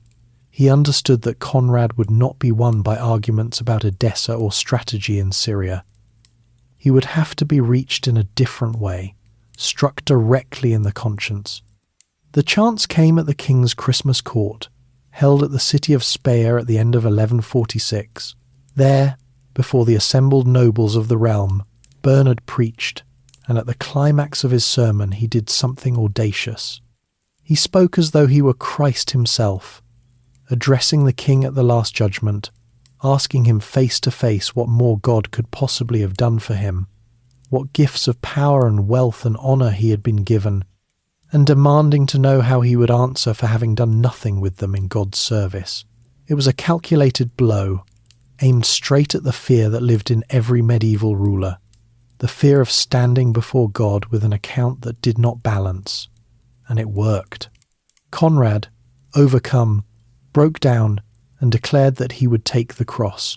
He understood that Conrad would not be won by arguments about Edessa or strategy in Syria. He would have to be reached in a different way, struck directly in the conscience. The chance came at the king's Christmas court, held at the city of Speyer at the end of 1146. There, before the assembled nobles of the realm, Bernard preached, and at the climax of his sermon he did something audacious. He spoke as though he were Christ himself, addressing the king at the Last Judgment, asking him face to face what more God could possibly have done for him, what gifts of power and wealth and honour he had been given, and demanding to know how he would answer for having done nothing with them in God's service. It was a calculated blow, aimed straight at the fear that lived in every medieval ruler, the fear of standing before God with an account that did not balance. And it worked. Conrad, overcome, broke down and declared that he would take the cross.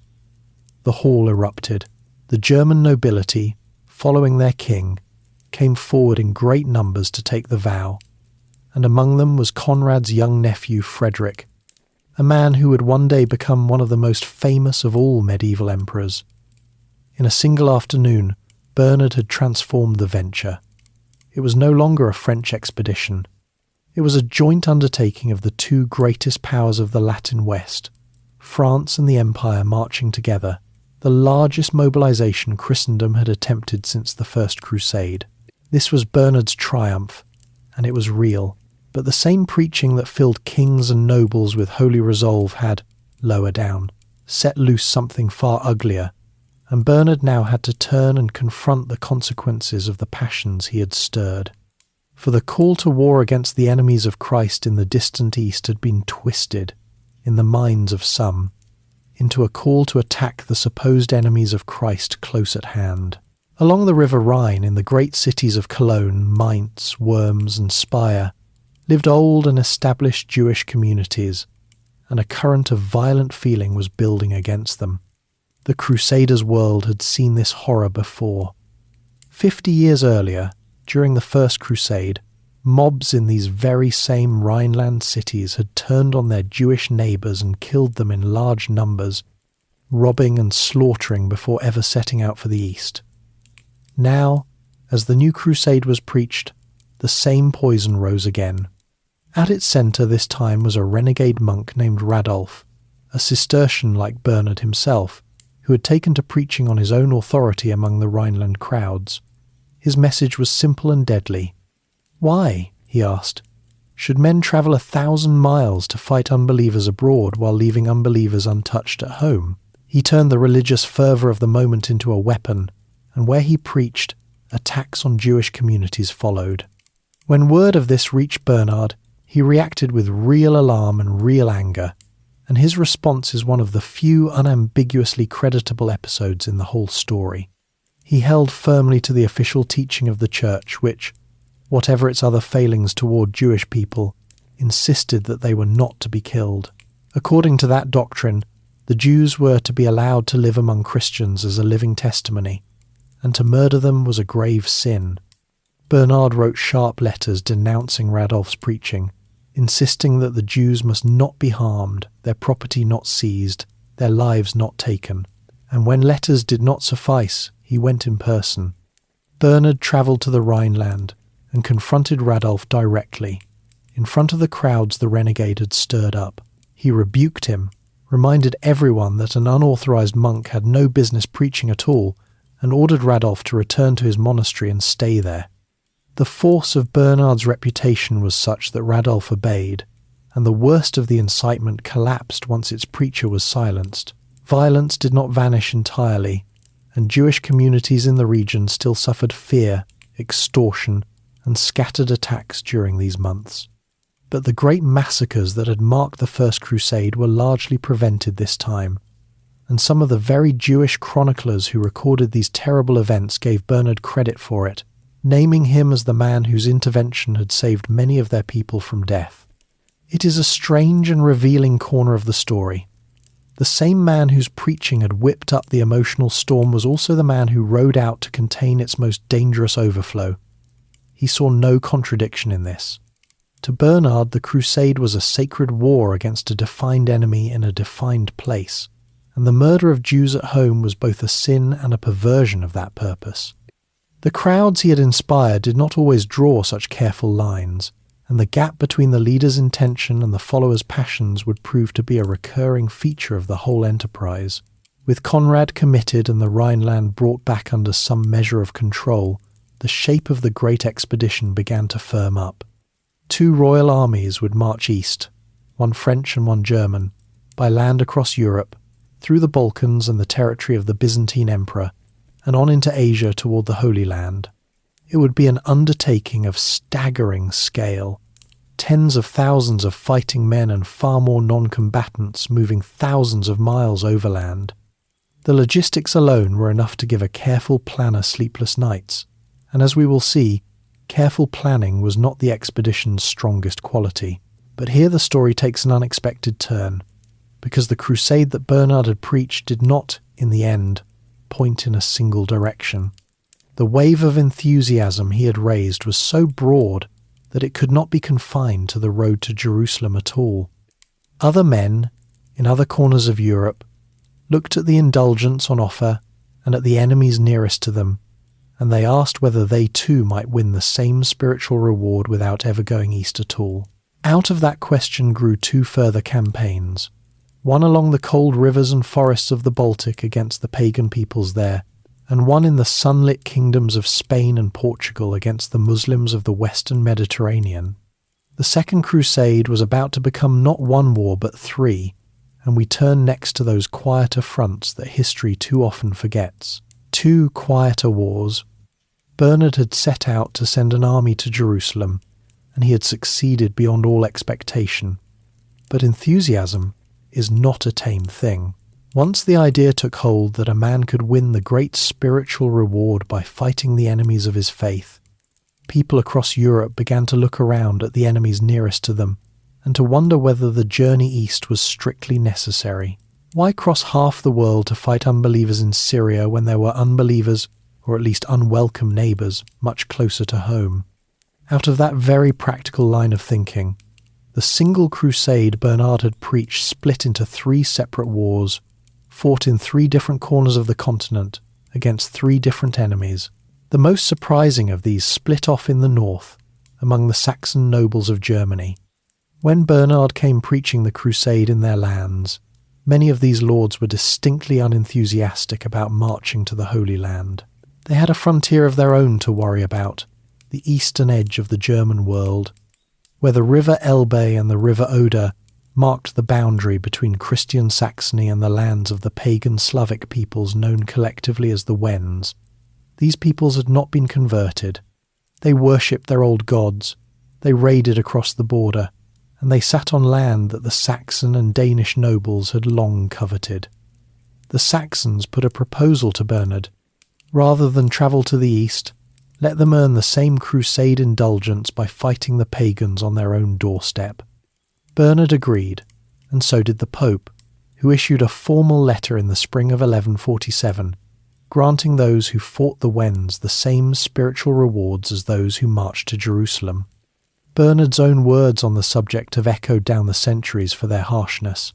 The hall erupted. The German nobility, following their king, came forward in great numbers to take the vow, and among them was Conrad's young nephew Frederick, a man who would one day become one of the most famous of all medieval emperors. In a single afternoon, Bernard had transformed the venture. It was no longer a French expedition. It was a joint undertaking of the two greatest powers of the Latin West, France and the Empire marching together, the largest mobilization Christendom had attempted since the First Crusade. This was Bernard's triumph, and it was real, but the same preaching that filled kings and nobles with holy resolve had, lower down, set loose something far uglier, and Bernard now had to turn and confront the consequences of the passions he had stirred. For the call to war against the enemies of Christ in the distant East had been twisted, in the minds of some, into a call to attack the supposed enemies of Christ close at hand. Along the river Rhine, in the great cities of Cologne, Mainz, Worms and Speyer, lived old and established Jewish communities, and a current of violent feeling was building against them. The Crusaders' world had seen this horror before. 50 years earlier, during the First Crusade, mobs in these very same Rhineland cities had turned on their Jewish neighbours and killed them in large numbers, robbing and slaughtering before ever setting out for the East. Now, as the new crusade was preached, the same poison rose again. At its centre this time was a renegade monk named Radolf, a Cistercian like Bernard himself, who had taken to preaching on his own authority among the Rhineland crowds. His message was simple and deadly. Why, he asked, should men travel 1,000 miles to fight unbelievers abroad while leaving unbelievers untouched at home? He turned the religious fervour of the moment into a weapon, and where he preached, attacks on Jewish communities followed. When word of this reached Bernard, he reacted with real alarm and real anger, and his response is one of the few unambiguously creditable episodes in the whole story. He held firmly to the official teaching of the Church, which, whatever its other failings toward Jewish people, insisted that they were not to be killed. According to that doctrine, the Jews were to be allowed to live among Christians as a living testimony, and to murder them was a grave sin. Bernard wrote sharp letters denouncing Radolf's preaching, insisting that the Jews must not be harmed, their property not seized, their lives not taken, and when letters did not suffice, he went in person. Bernard travelled to the Rhineland and confronted Radolf directly. In front of the crowds the renegade had stirred up. He rebuked him, reminded everyone that an unauthorized monk had no business preaching at all, and ordered Radolf to return to his monastery and stay there. The force of Bernard's reputation was such that Radolf obeyed, and the worst of the incitement collapsed once its preacher was silenced. Violence did not vanish entirely, and Jewish communities in the region still suffered fear, extortion, and scattered attacks during these months. But the great massacres that had marked the First Crusade were largely prevented this time, and some of the very Jewish chroniclers who recorded these terrible events gave Bernard credit for it, naming him as the man whose intervention had saved many of their people from death. It is a strange and revealing corner of the story. The same man whose preaching had whipped up the emotional storm was also the man who rode out to contain its most dangerous overflow. He saw no contradiction in this. To Bernard, the Crusade was a sacred war against a defined enemy in a defined place, and the murder of Jews at home was both a sin and a perversion of that purpose. The crowds he had inspired did not always draw such careful lines, and the gap between the leader's intention and the followers' passions would prove to be a recurring feature of the whole enterprise. With Conrad committed and the Rhineland brought back under some measure of control, the shape of the great expedition began to firm up. 2 royal armies would march east, one French and one German, by land across Europe, through the Balkans and the territory of the Byzantine Emperor, and on into Asia toward the Holy Land. It would be an undertaking of staggering scale. Tens of thousands of fighting men and far more non-combatants moving thousands of miles overland. The logistics alone were enough to give a careful planner sleepless nights, and as we will see, careful planning was not the expedition's strongest quality. But here the story takes an unexpected turn, because the crusade that Bernard had preached did not, in the end, point in a single direction. The wave of enthusiasm he had raised was so broad that it could not be confined to the road to Jerusalem at all. Other men, in other corners of Europe, looked at the indulgence on offer and at the enemies nearest to them, and they asked whether they too might win the same spiritual reward without ever going east at all. Out of that question grew 2 further campaigns, one along the cold rivers and forests of the Baltic against the pagan peoples there, and one in the sunlit kingdoms of Spain and Portugal against the Muslims of the Western Mediterranean. The Second Crusade was about to become not 1 war but 3, and we turn next to those quieter fronts that history too often forgets. 2 quieter wars. Bernard had set out to send an army to Jerusalem, and he had succeeded beyond all expectation. But enthusiasm is not a tame thing. Once the idea took hold that a man could win the great spiritual reward by fighting the enemies of his faith, people across Europe began to look around at the enemies nearest to them, and to wonder whether the journey east was strictly necessary. Why cross half the world to fight unbelievers in Syria when there were unbelievers, or at least unwelcome neighbours, much closer to home? Out of that very practical line of thinking, the single crusade Bernard had preached split into 3 separate wars, fought in 3 different corners of the continent against 3 different enemies. The most surprising of these split off in the north, among the Saxon nobles of Germany. When Bernard came preaching the crusade in their lands, many of these lords were distinctly unenthusiastic about marching to the Holy Land. They had a frontier of their own to worry about, the eastern edge of the German world, where the river Elbe and the river Oder marked the boundary between Christian Saxony and the lands of the pagan Slavic peoples known collectively as the Wends. These peoples had not been converted. They worshipped their old gods, they raided across the border, and they sat on land that the Saxon and Danish nobles had long coveted. The Saxons put a proposal to Bernard. Rather than travel to the east, let them earn the same crusade indulgence by fighting the pagans on their own doorstep. Bernard agreed, and so did the Pope, who issued a formal letter in the spring of 1147, granting those who fought the Wends the same spiritual rewards as those who marched to Jerusalem. Bernard's own words on the subject have echoed down the centuries for their harshness.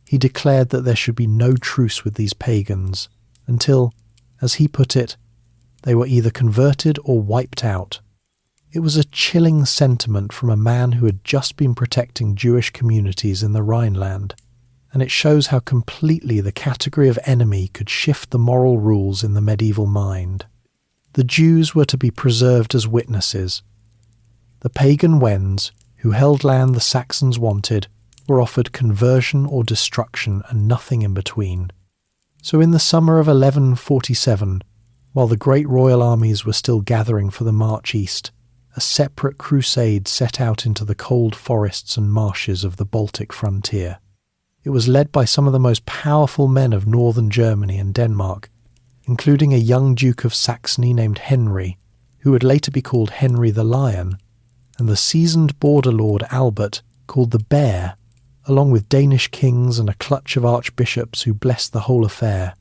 He declared that there should be no truce with these pagans until, as he put it, they were either converted or wiped out. It was a chilling sentiment from a man who had just been protecting Jewish communities in the Rhineland. and it shows how completely the category of enemy could shift the moral rules in the medieval mind. The Jews were to be preserved as witnesses. The pagan Wends, who held land the Saxons wanted, were offered conversion or destruction and nothing in between. So in the summer of 1147, while the great royal armies were still gathering for the march east, a separate crusade set out into the cold forests and marshes of the Baltic frontier. It was led by some of the most powerful men of northern Germany and Denmark, including a young Duke of Saxony named Henry, who would later be called Henry the Lion, and the seasoned border lord Albert, called the Bear, along with Danish kings and a clutch of archbishops who blessed the whole affair.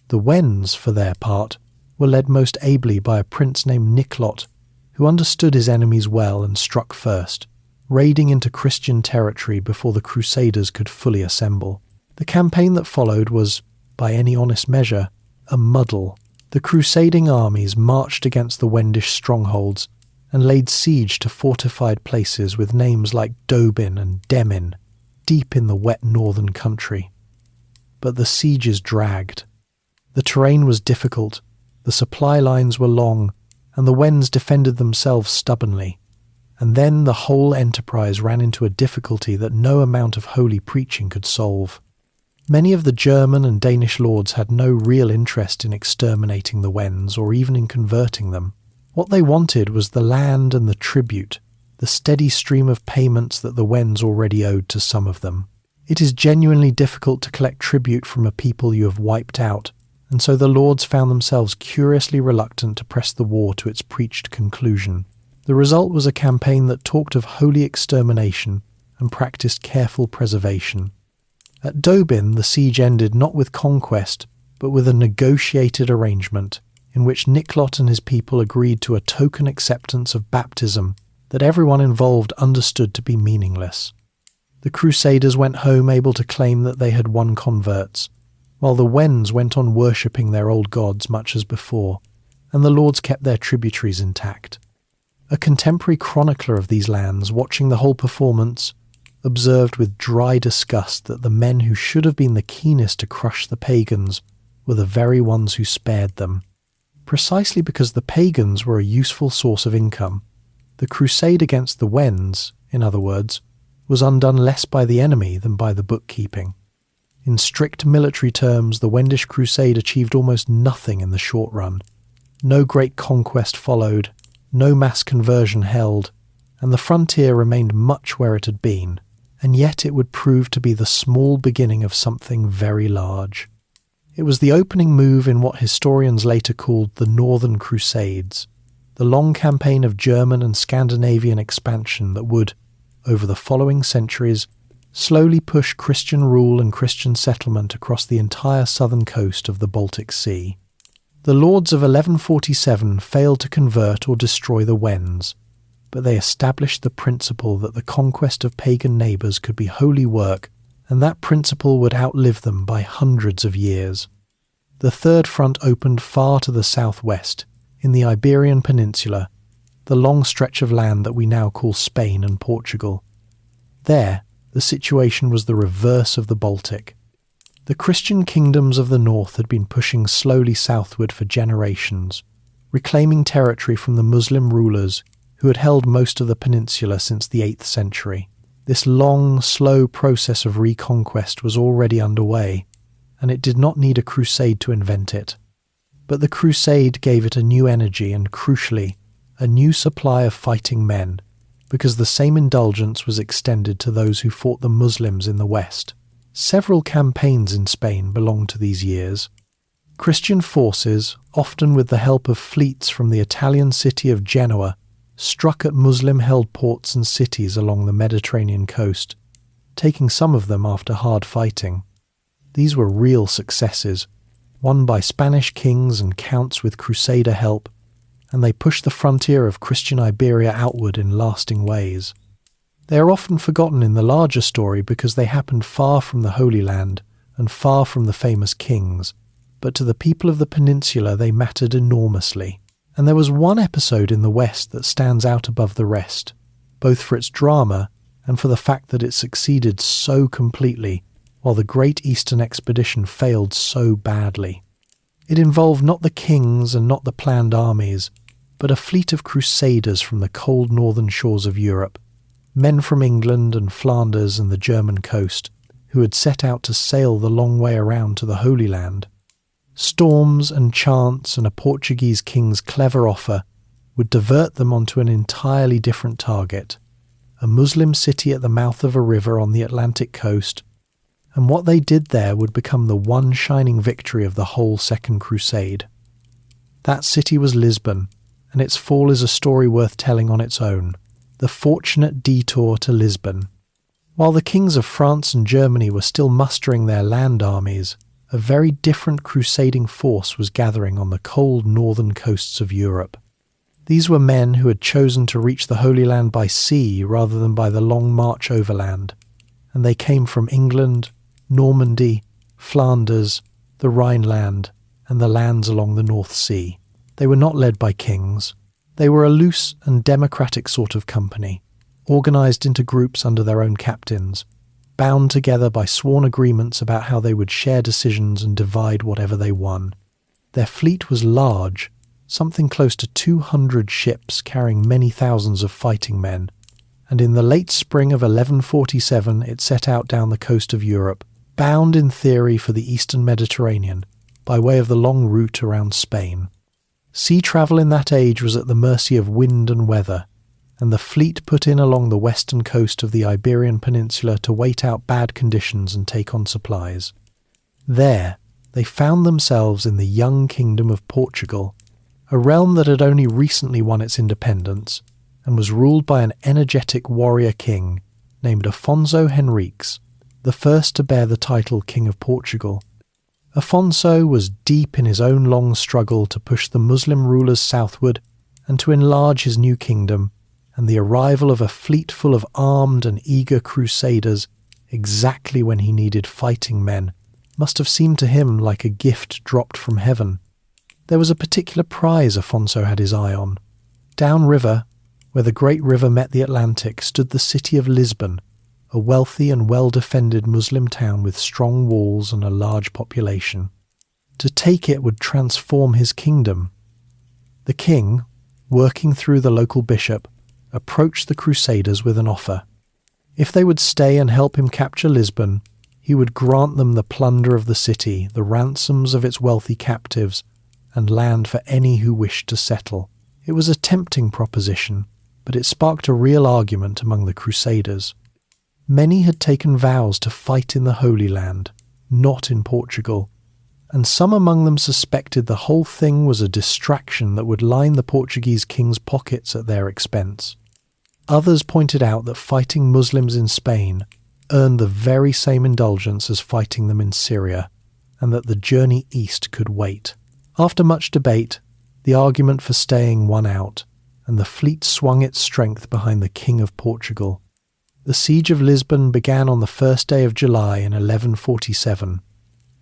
The Wends, for their part, were led most ably by a prince named Niklot, who understood his enemies well and struck first, raiding into Christian territory before the Crusaders could fully assemble. The campaign that followed was, by any honest measure, a muddle. The crusading armies marched against the Wendish strongholds and laid siege to fortified places with names like Dobin and Demin, deep in the wet northern country. But the sieges dragged. The terrain was difficult, the supply lines were long, and the Wends defended themselves stubbornly. And then the whole enterprise ran into a difficulty that no amount of holy preaching could solve. Many of the German and Danish lords had no real interest in exterminating the Wends or even in converting them. What they wanted was the land and the tribute, the steady stream of payments that the Wends already owed to some of them. It is genuinely difficult to collect tribute from a people you have wiped out, and so the lords found themselves curiously reluctant to press the war to its preached conclusion. The result was a campaign that talked of holy extermination and practiced careful preservation. At Dobin, the siege ended not with conquest, but with a negotiated arrangement in which Niklot and his people agreed to a token acceptance of baptism that everyone involved understood to be meaningless. The Crusaders went home able to claim that they had won converts, while the Wends went on worshipping their old gods much as before, and the lords kept their tributaries intact. A contemporary chronicler of these lands, watching the whole performance, observed with dry disgust that the men who should have been the keenest to crush the pagans were the very ones who spared them. Precisely because the pagans were a useful source of income, the crusade against the Wends, in other words, was undone less by the enemy than by the bookkeeping. In strict military terms, the Wendish crusade achieved almost nothing in the short run. No great conquest followed, no mass conversion held, and the frontier remained much where it had been, and yet it would prove to be the small beginning of something very large. It was the opening move in what historians later called the Northern Crusades, the long campaign of German and Scandinavian expansion that would, over the following centuries, slowly push Christian rule and Christian settlement across the entire southern coast of the Baltic Sea. The lords of 1147 failed to convert or destroy the Wends, but they established the principle that the conquest of pagan neighbours could be holy work, and that principle would outlive them by hundreds of years. The Third Front opened far to the southwest, in the Iberian Peninsula, the long stretch of land that we now call Spain and Portugal. There, the situation was the reverse of the Baltic. The Christian kingdoms of the north had been pushing slowly southward for generations, reclaiming territory from the Muslim rulers who had held most of the peninsula since the 8th century. This long, slow process of reconquest was already underway, and it did not need a crusade to invent it. But the crusade gave it a new energy and, crucially, a new supply of fighting men, because the same indulgence was extended to those who fought the Muslims in the West. Several campaigns in Spain belonged to these years. Christian forces, often with the help of fleets from the Italian city of Genoa, struck at Muslim-held ports and cities along the Mediterranean coast, taking some of them after hard fighting. These were real successes, won by Spanish kings and counts with Crusader help, and they pushed the frontier of Christian Iberia outward in lasting ways. They are often forgotten in the larger story because they happened far from the Holy Land and far from the famous kings, but to the people of the peninsula they mattered enormously. And there was one episode in the West that stands out above the rest, both for its drama and for the fact that it succeeded so completely while the Great Eastern Expedition failed so badly. It involved not the kings and not the planned armies, but a fleet of crusaders from the cold northern shores of Europe, men from England and Flanders and the German coast, who had set out to sail the long way around to the Holy Land. Storms and chance and a Portuguese king's clever offer would divert them onto an entirely different target, a Muslim city at the mouth of a river on the Atlantic coast, and what they did there would become the one shining victory of the whole Second Crusade. That city was Lisbon, and its fall is a story worth telling on its own, the fortunate detour to Lisbon. While the kings of France and Germany were still mustering their land armies, a very different crusading force was gathering on the cold northern coasts of Europe. These were men who had chosen to reach the Holy Land by sea rather than by the long march overland, and they came from England, Normandy, Flanders, the Rhineland, and the lands along the North Sea. They were not led by kings. They were a loose and democratic sort of company, organised into groups under their own captains, bound together by sworn agreements about how they would share decisions and divide whatever they won. Their fleet was large, something close to 200 ships carrying many thousands of fighting men, and in the late spring of 1147 it set out down the coast of Europe, bound in theory for the eastern Mediterranean, by way of the long route around Spain. Sea travel in that age was at the mercy of wind and weather, and the fleet put in along the western coast of the Iberian Peninsula to wait out bad conditions and take on supplies. There, they found themselves in the young kingdom of Portugal, a realm that had only recently won its independence and was ruled by an energetic warrior king named Afonso Henriques, the first to bear the title King of Portugal. Afonso was deep in his own long struggle to push the Muslim rulers southward and to enlarge his new kingdom, and the arrival of a fleet full of armed and eager crusaders exactly when he needed fighting men must have seemed to him like a gift dropped from heaven. There was a particular prize Afonso had his eye on. Downriver, where the great river met the Atlantic, stood the city of Lisbon, a wealthy and well-defended Muslim town with strong walls and a large population. To take it would transform his kingdom. The king, working through the local bishop, approached the crusaders with an offer. If they would stay and help him capture Lisbon, he would grant them the plunder of the city, the ransoms of its wealthy captives, and land for any who wished to settle. It was a tempting proposition, but it sparked a real argument among the crusaders. Many had taken vows to fight in the Holy Land, not in Portugal, and some among them suspected the whole thing was a distraction that would line the Portuguese king's pockets at their expense. Others pointed out that fighting Muslims in Spain earned the very same indulgence as fighting them in Syria, and that the journey east could wait. After much debate, the argument for staying won out, and the fleet swung its strength behind the King of Portugal. The siege of Lisbon began on the first day of July in 1147,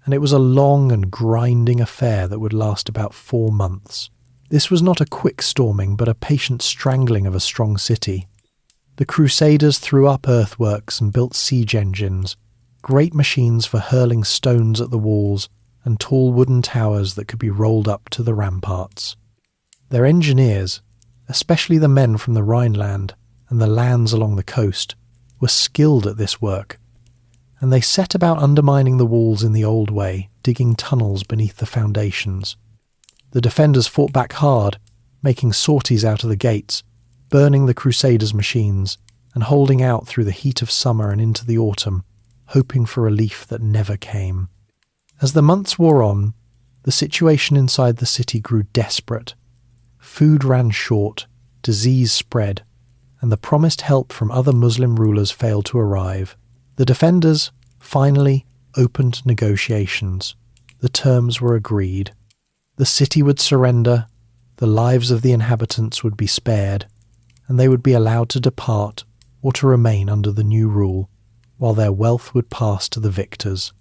and it was a long and grinding affair that would last about 4 months. This was not a quick storming, but a patient strangling of a strong city. The Crusaders threw up earthworks and built siege engines, great machines for hurling stones at the walls, and tall wooden towers that could be rolled up to the ramparts. Their engineers, especially the men from the Rhineland and the lands along the coast, were skilled at this work, and they set about undermining the walls in the old way, digging tunnels beneath the foundations. The defenders fought back hard, making sorties out of the gates, burning the Crusaders' machines, and holding out through the heat of summer and into the autumn, hoping for relief that never came. As the months wore on, the situation inside the city grew desperate. Food ran short, disease spread, and the promised help from other Muslim rulers failed to arrive. The defenders, finally, opened negotiations. The terms were agreed. The city would surrender, the lives of the inhabitants would be spared, and they would be allowed to depart or to remain under the new rule, while their wealth would pass to the victors.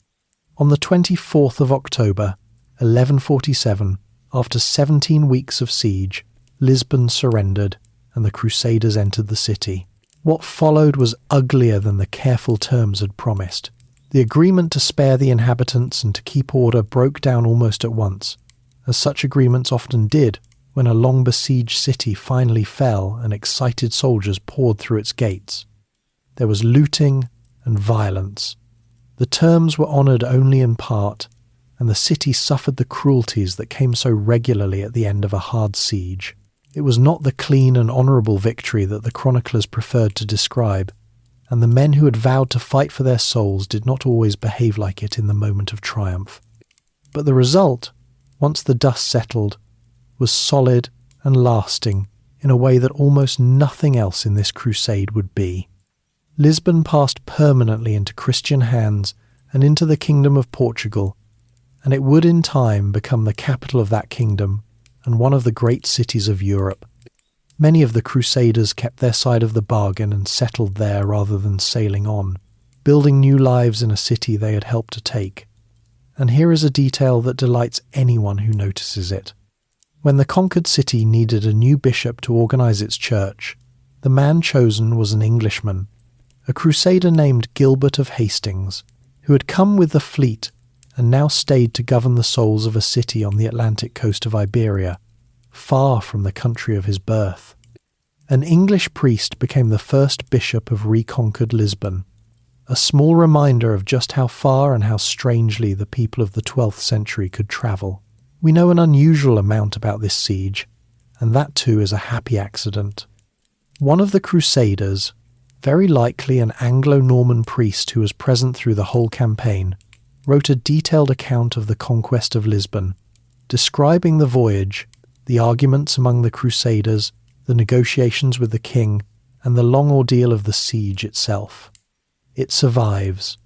On the 24th of October, 1147, after 17 weeks of siege, Lisbon surrendered, and the Crusaders entered the city. What followed was uglier than the careful terms had promised. The agreement to spare the inhabitants and to keep order broke down almost at once, as such agreements often did when a long-besieged city finally fell and excited soldiers poured through its gates. There was looting and violence. The terms were honoured only in part, and the city suffered the cruelties that came so regularly at the end of a hard siege. It was not the clean and honourable victory that the chroniclers preferred to describe, and the men who had vowed to fight for their souls did not always behave like it in the moment of triumph. But the result, once the dust settled, was solid and lasting in a way that almost nothing else in this crusade would be. Lisbon passed permanently into Christian hands and into the Kingdom of Portugal, and it would in time become the capital of that kingdom and one of the great cities of Europe. Many of the Crusaders kept their side of the bargain and settled there rather than sailing on, building new lives in a city they had helped to take. And here is a detail that delights anyone who notices it. When the conquered city needed a new bishop to organise its church, the man chosen was an Englishman, a crusader named Gilbert of Hastings, who had come with the fleet and now stayed to govern the souls of a city on the Atlantic coast of Iberia, far from the country of his birth. An English priest became the first bishop of reconquered Lisbon, a small reminder of just how far and how strangely the people of the 12th century could travel. We know an unusual amount about this siege, and that too is a happy accident. One of the Crusaders, very likely an Anglo-Norman priest who was present through the whole campaign, wrote a detailed account of the conquest of Lisbon, describing the voyage, the arguments among the Crusaders, the negotiations with the king, and the long ordeal of the siege itself. It survives,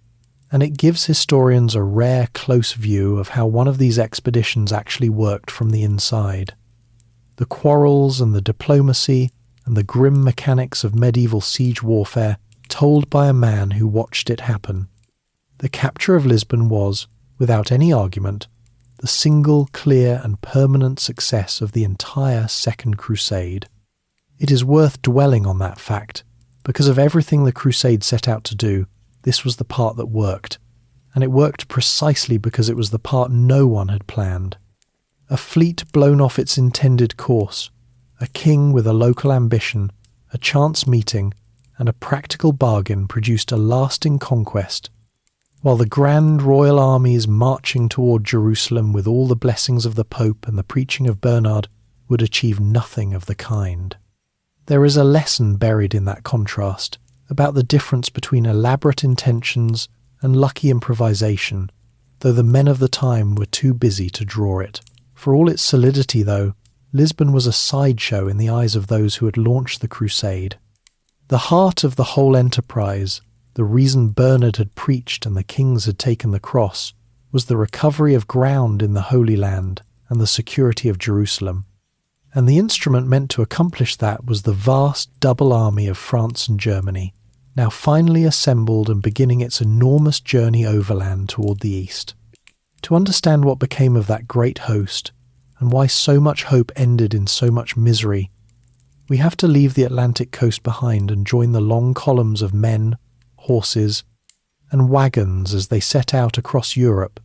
and it gives historians a rare, close view of how one of these expeditions actually worked from the inside. The quarrels and the diplomacy and the grim mechanics of medieval siege warfare told by a man who watched it happen. The capture of Lisbon was, without any argument, the single clear and permanent success of the entire Second Crusade. It is worth dwelling on that fact, because of everything the Crusade set out to do, this was the part that worked, and it worked precisely because it was the part no one had planned. A fleet blown off its intended course, a king with a local ambition, a chance meeting, and a practical bargain produced a lasting conquest, while the grand royal armies marching toward Jerusalem with all the blessings of the Pope and the preaching of Bernard would achieve nothing of the kind. There is a lesson buried in that contrast about the difference between elaborate intentions and lucky improvisation, though the men of the time were too busy to draw it. For all its solidity, though, Lisbon was a sideshow in the eyes of those who had launched the crusade. The heart of the whole enterprise, the reason Bernard had preached and the kings had taken the cross, was the recovery of ground in the Holy Land and the security of Jerusalem. And the instrument meant to accomplish that was the vast double army of France and Germany, now finally assembled and beginning its enormous journey overland toward the east. To understand what became of that great host, and why so much hope ended in so much misery, we have to leave the Atlantic coast behind and join the long columns of men, horses, and wagons as they set out across Europe,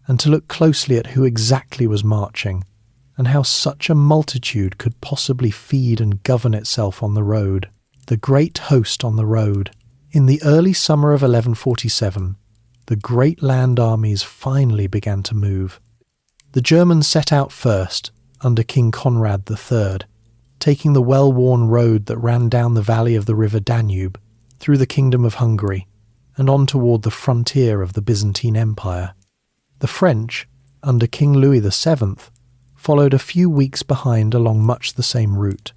and to look closely at who exactly was marching, and how such a multitude could possibly feed and govern itself on the road. The great host on the road. In the early summer of 1147, the great land armies finally began to move. The Germans set out first, under King Conrad III, taking the well-worn road that ran down the valley of the river Danube, through the Kingdom of Hungary, and on toward the frontier of the Byzantine Empire. The French, under King Louis VII, followed a few weeks behind along much the same route.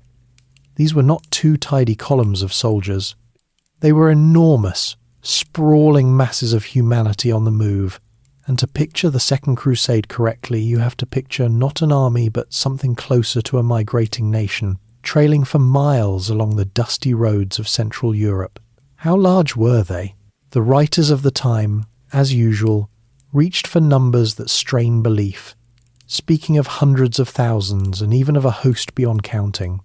These were not two tidy columns of soldiers. They were enormous, sprawling masses of humanity on the move, and to picture the Second Crusade correctly, you have to picture not an army but something closer to a migrating nation, trailing for miles along the dusty roads of Central Europe. How large were they? The writers of the time, as usual, reached for numbers that strain belief, speaking of hundreds of thousands and even of a host beyond counting.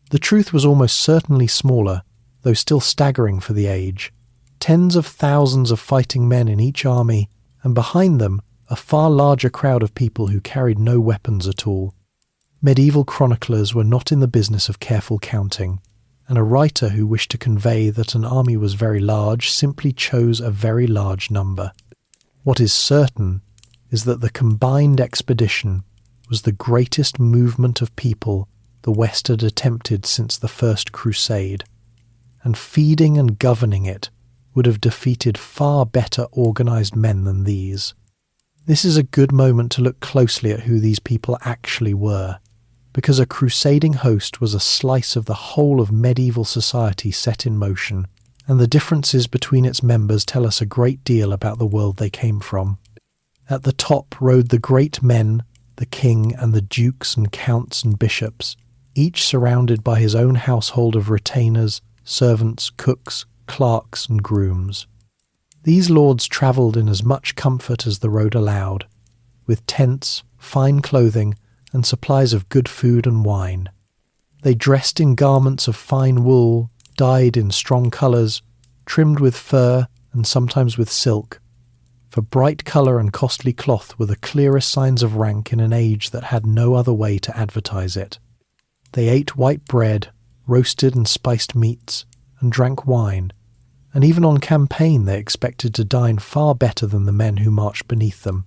The truth was almost certainly smaller, though still staggering for the age. Tens of thousands of fighting men in each army, and behind them a far larger crowd of people who carried no weapons at all. Medieval chroniclers were not in the business of careful counting, and a writer who wished to convey that an army was very large simply chose a very large number. What is certain is that the combined expedition was the greatest movement of people the West had attempted since the First Crusade, and feeding and governing it would have defeated far better organised men than these. This is a good moment to look closely at who these people actually were, because a crusading host was a slice of the whole of medieval society set in motion, and the differences between its members tell us a great deal about the world they came from. At the top rode the great men, the king and the dukes and counts and bishops, each surrounded by his own household of retainers, servants, cooks, clerks and grooms. These lords travelled in as much comfort as the road allowed, with tents, fine clothing, and supplies of good food and wine. They dressed in garments of fine wool, dyed in strong colours, trimmed with fur and sometimes with silk, for bright colour and costly cloth were the clearest signs of rank in an age that had no other way to advertise it. They ate white bread, roasted and spiced meats, and drank wine, and even on campaign they expected to dine far better than the men who marched beneath them.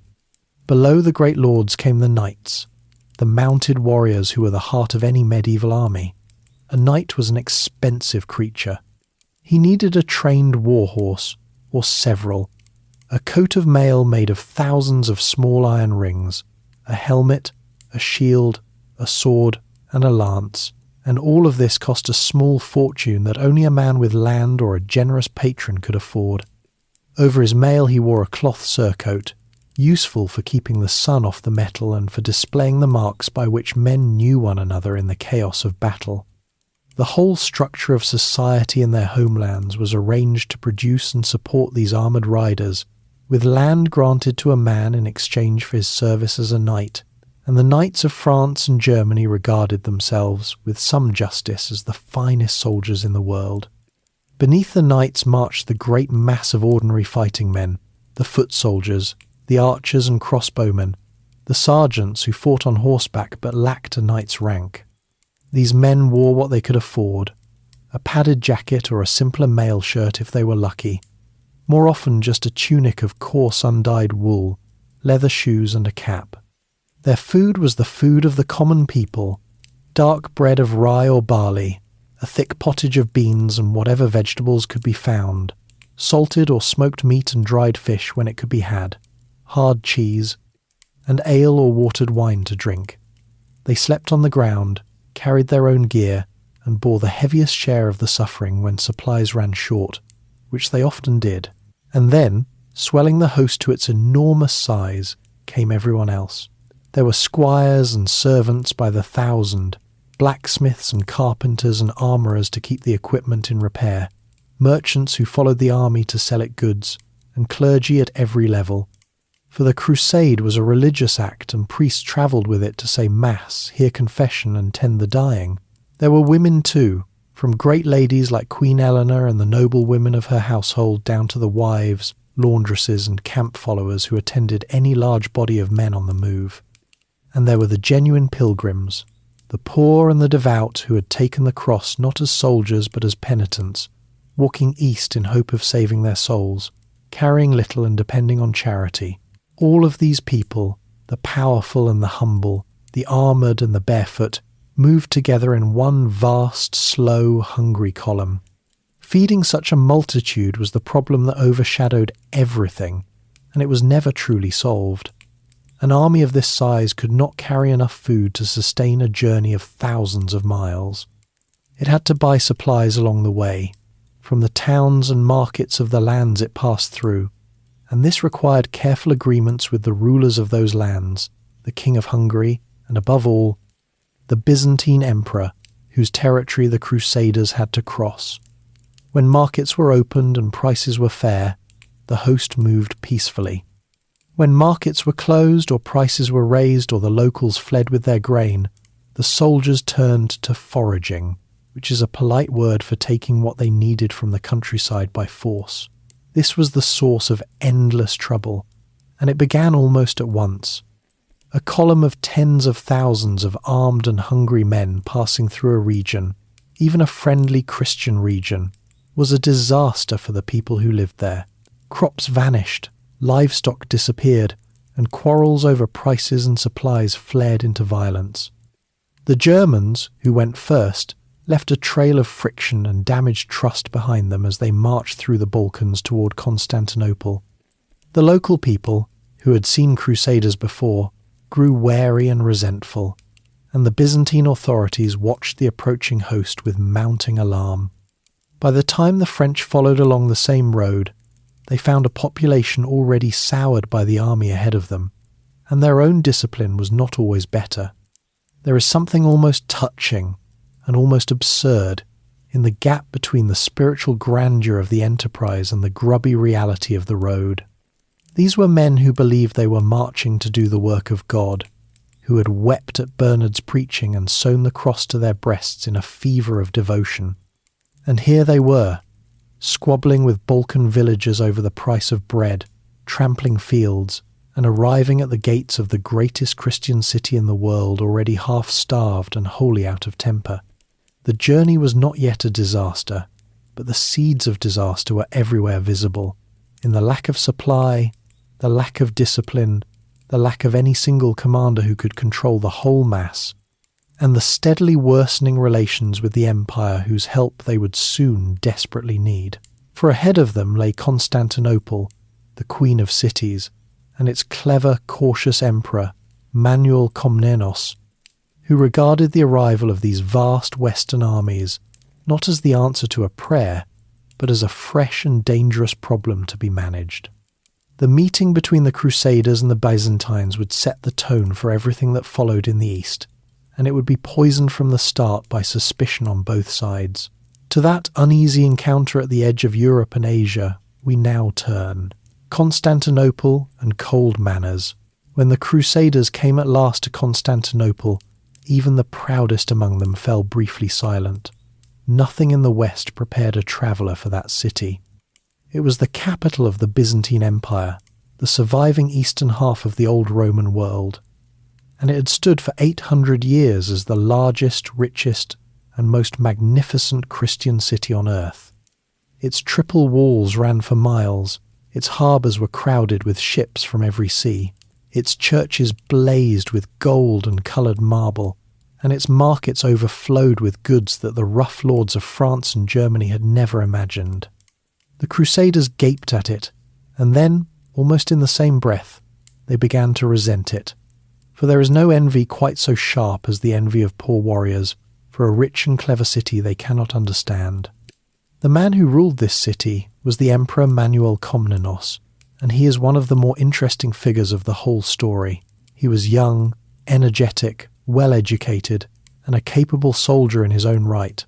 Below the great lords came the knights, the mounted warriors who were the heart of any medieval army. A knight was an expensive creature. He needed a trained war horse, or several, a coat of mail made of thousands of small iron rings, a helmet, a shield, a sword, and a lance, and all of this cost a small fortune that only a man with land or a generous patron could afford. Over his mail he wore a cloth surcoat, useful for keeping the sun off the metal and for displaying the marks by which men knew one another in the chaos of battle. The whole structure of society in their homelands was arranged to produce and support these armoured riders, with land granted to a man in exchange for his service as a knight, and the knights of France and Germany regarded themselves, with some justice, as the finest soldiers in the world. Beneath the knights marched the great mass of ordinary fighting men, the foot soldiers, the archers and crossbowmen, the sergeants who fought on horseback but lacked a knight's rank. These men wore what they could afford, a padded jacket or a simpler mail shirt if they were lucky, more often just a tunic of coarse undyed wool, leather shoes and a cap. Their food was the food of the common people, dark bread of rye or barley, a thick pottage of beans and whatever vegetables could be found, salted or smoked meat and dried fish when it could be had, hard cheese, and ale or watered wine to drink. They slept on the ground, carried their own gear, and bore the heaviest share of the suffering when supplies ran short, which they often did. And then, swelling the host to its enormous size, came everyone else. There were squires and servants by the thousand, blacksmiths and carpenters and armourers to keep the equipment in repair, merchants who followed the army to sell it goods, and clergy at every level. For the Crusade was a religious act, and priests travelled with it to say Mass, hear confession, and tend the dying. There were women too, from great ladies like Queen Eleanor and the noble women of her household down to the wives, laundresses, and camp followers who attended any large body of men on the move. And there were the genuine pilgrims, the poor and the devout who had taken the cross not as soldiers but as penitents, walking east in hope of saving their souls, carrying little and depending on charity. All of these people, the powerful and the humble, the armoured and the barefoot, moved together in one vast, slow, hungry column. Feeding such a multitude was the problem that overshadowed everything, and it was never truly solved. An army of this size could not carry enough food to sustain a journey of thousands of miles. It had to buy supplies along the way, from the towns and markets of the lands it passed through, and this required careful agreements with the rulers of those lands, the King of Hungary, and above all, the Byzantine Emperor, whose territory the Crusaders had to cross. When markets were opened and prices were fair, the host moved peacefully. When markets were closed or prices were raised or the locals fled with their grain, the soldiers turned to foraging, which is a polite word for taking what they needed from the countryside by force. This was the source of endless trouble, and it began almost at once. A column of tens of thousands of armed and hungry men passing through a region, even a friendly Christian region, was a disaster for the people who lived there. Crops vanished, livestock disappeared, and quarrels over prices and supplies flared into violence. The Germans, who went first, left a trail of friction and damaged trust behind them as they marched through the Balkans toward Constantinople. The local people, who had seen Crusaders before, grew wary and resentful, and the Byzantine authorities watched the approaching host with mounting alarm. By the time the French followed along the same road, they found a population already soured by the army ahead of them, and their own discipline was not always better. There is something almost touching and almost absurd in the gap between the spiritual grandeur of the enterprise and the grubby reality of the road. These were men who believed they were marching to do the work of God, who had wept at Bernard's preaching and sewn the cross to their breasts in a fever of devotion. And here they were, squabbling with Balkan villagers over the price of bread, trampling fields, and arriving at the gates of the greatest Christian city in the world already half-starved and wholly out of temper. The journey was not yet a disaster, but the seeds of disaster were everywhere visible, in the lack of supply, the lack of discipline, the lack of any single commander who could control the whole mass, and the steadily worsening relations with the empire whose help they would soon desperately need. For ahead of them lay Constantinople, the queen of cities, and its clever, cautious emperor, Manuel Komnenos, who regarded the arrival of these vast Western armies not as the answer to a prayer, but as a fresh and dangerous problem to be managed. The meeting between the Crusaders and the Byzantines would set the tone for everything that followed in the East, and it would be poisoned from the start by suspicion on both sides. To that uneasy encounter at the edge of Europe and Asia we now turn. Constantinople and cold manners. When the Crusaders came at last to Constantinople, even the proudest among them fell briefly silent. Nothing in the West prepared a traveller for that city. It was the capital of the Byzantine Empire, the surviving eastern half of the old Roman world, and it had stood for 800 years as the largest, richest, and most magnificent Christian city on earth. Its triple walls ran for miles, its harbours were crowded with ships from every sea, its churches blazed with gold and coloured marble, and its markets overflowed with goods that the rough lords of France and Germany had never imagined. The Crusaders gaped at it, and then, almost in the same breath, they began to resent it. For there is no envy quite so sharp as the envy of poor warriors for a rich and clever city they cannot understand. The man who ruled this city was the Emperor Manuel Komnenos, and he is one of the more interesting figures of the whole story. He was young, energetic, well-educated, and a capable soldier in his own right,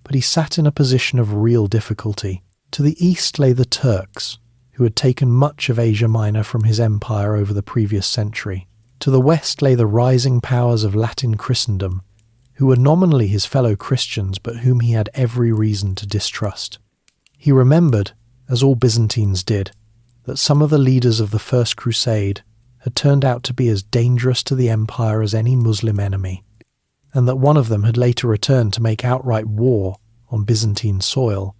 but he sat in a position of real difficulty. To the east lay the Turks, who had taken much of Asia Minor from his empire over the previous century. To the west lay the rising powers of Latin Christendom, who were nominally his fellow Christians but whom he had every reason to distrust. He remembered, as all Byzantines did, that some of the leaders of the First Crusade had turned out to be as dangerous to the empire as any Muslim enemy, and that one of them had later returned to make outright war on Byzantine soil.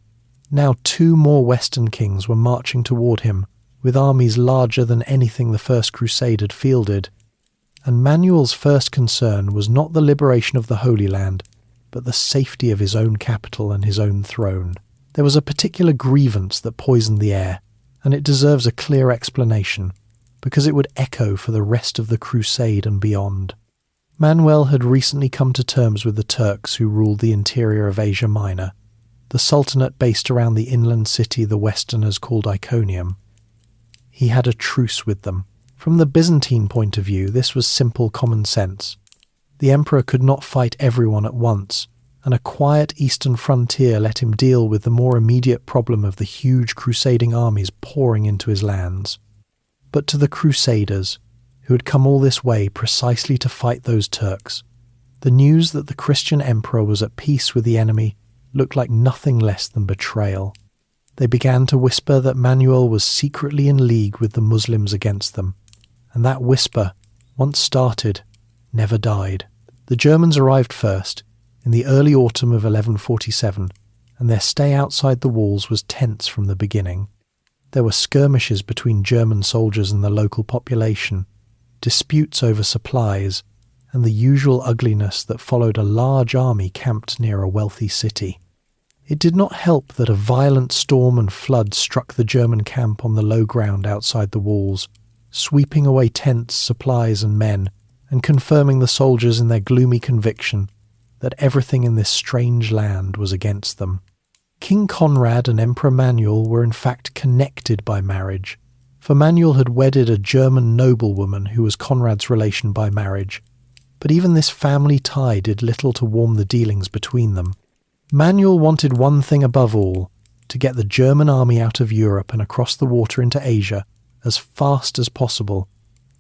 Now 2 more Western kings were marching toward him, with armies larger than anything the First Crusade had fielded, and Manuel's first concern was not the liberation of the Holy Land, but the safety of his own capital and his own throne. There was a particular grievance that poisoned the air, and it deserves a clear explanation, because it would echo for the rest of the Crusade and beyond. Manuel had recently come to terms with the Turks who ruled the interior of Asia Minor, the sultanate based around the inland city the Westerners called Iconium. He had a truce with them. From the Byzantine point of view, this was simple common sense. The emperor could not fight everyone at once, and a quiet eastern frontier let him deal with the more immediate problem of the huge crusading armies pouring into his lands. But to the Crusaders, who had come all this way precisely to fight those Turks, the news that the Christian emperor was at peace with the enemy looked like nothing less than betrayal. They began to whisper that Manuel was secretly in league with the Muslims against them, and that whisper, once started, never died. The Germans arrived first, in the early autumn of 1147, and their stay outside the walls was tense from the beginning. There were skirmishes between German soldiers and the local population, disputes over supplies, and the usual ugliness that followed a large army camped near a wealthy city. It did not help that a violent storm and flood struck the German camp on the low ground outside the walls, sweeping away tents, supplies and men, and confirming the soldiers in their gloomy conviction that everything in this strange land was against them. King Conrad and Emperor Manuel were in fact connected by marriage, for Manuel had wedded a German noblewoman who was Conrad's relation by marriage, but even this family tie did little to warm the dealings between them. Manuel wanted one thing above all, to get the German army out of Europe and across the water into Asia as fast as possible,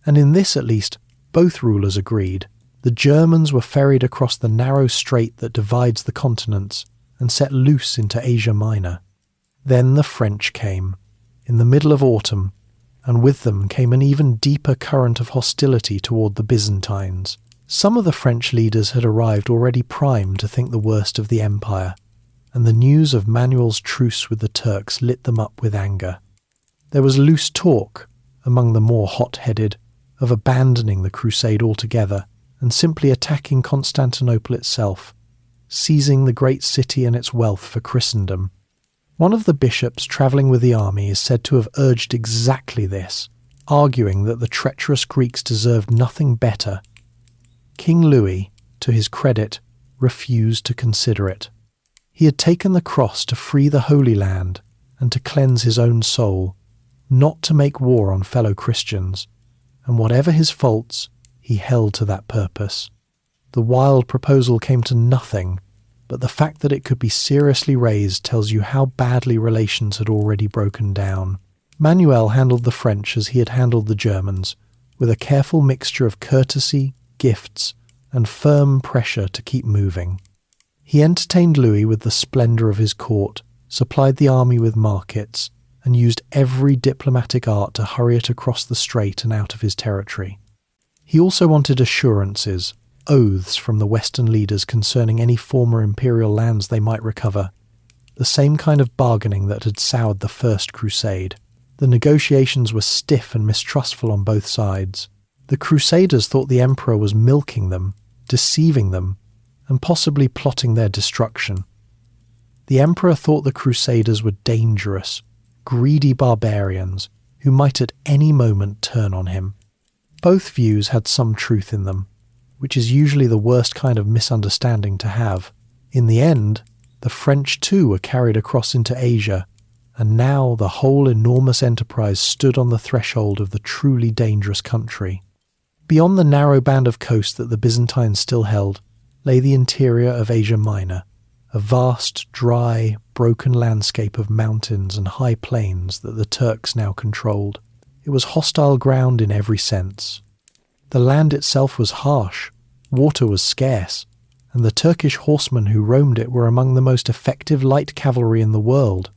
and in this at least both rulers agreed. The Germans were ferried across the narrow strait that divides the continents and set loose into Asia Minor. Then the French came, in the middle of autumn, and with them came an even deeper current of hostility toward the Byzantines. Some of the French leaders had arrived already primed to think the worst of the empire, and the news of Manuel's truce with the Turks lit them up with anger. There was loose talk, among the more hot-headed, of abandoning the crusade altogether and simply attacking Constantinople itself, seizing the great city and its wealth for Christendom. One of the bishops travelling with the army is said to have urged exactly this, arguing that the treacherous Greeks deserved nothing better. King Louis, to his credit, refused to consider it. He had taken the cross to free the Holy Land and to cleanse his own soul, not to make war on fellow Christians, and whatever his faults, he held to that purpose. The wild proposal came to nothing, but the fact that it could be seriously raised tells you how badly relations had already broken down. Manuel handled the French as he had handled the Germans, with a careful mixture of courtesy, gifts, and firm pressure to keep moving. He entertained Louis with the splendour of his court, supplied the army with markets, and used every diplomatic art to hurry it across the strait and out of his territory. He also wanted assurances, oaths from the Western leaders concerning any former imperial lands they might recover, the same kind of bargaining that had soured the First Crusade. The negotiations were stiff and mistrustful on both sides. The Crusaders thought the emperor was milking them, deceiving them, and possibly plotting their destruction. The emperor thought the Crusaders were dangerous, greedy barbarians who might at any moment turn on him. Both views had some truth in them, which is usually the worst kind of misunderstanding to have. In the end, the French too were carried across into Asia, and now the whole enormous enterprise stood on the threshold of the truly dangerous country. Beyond the narrow band of coast that the Byzantines still held lay the interior of Asia Minor, a vast, dry, broken landscape of mountains and high plains that the Turks now controlled. It was hostile ground in every sense. The land itself was harsh, water was scarce, and the Turkish horsemen who roamed it were among the most effective light cavalry in the world,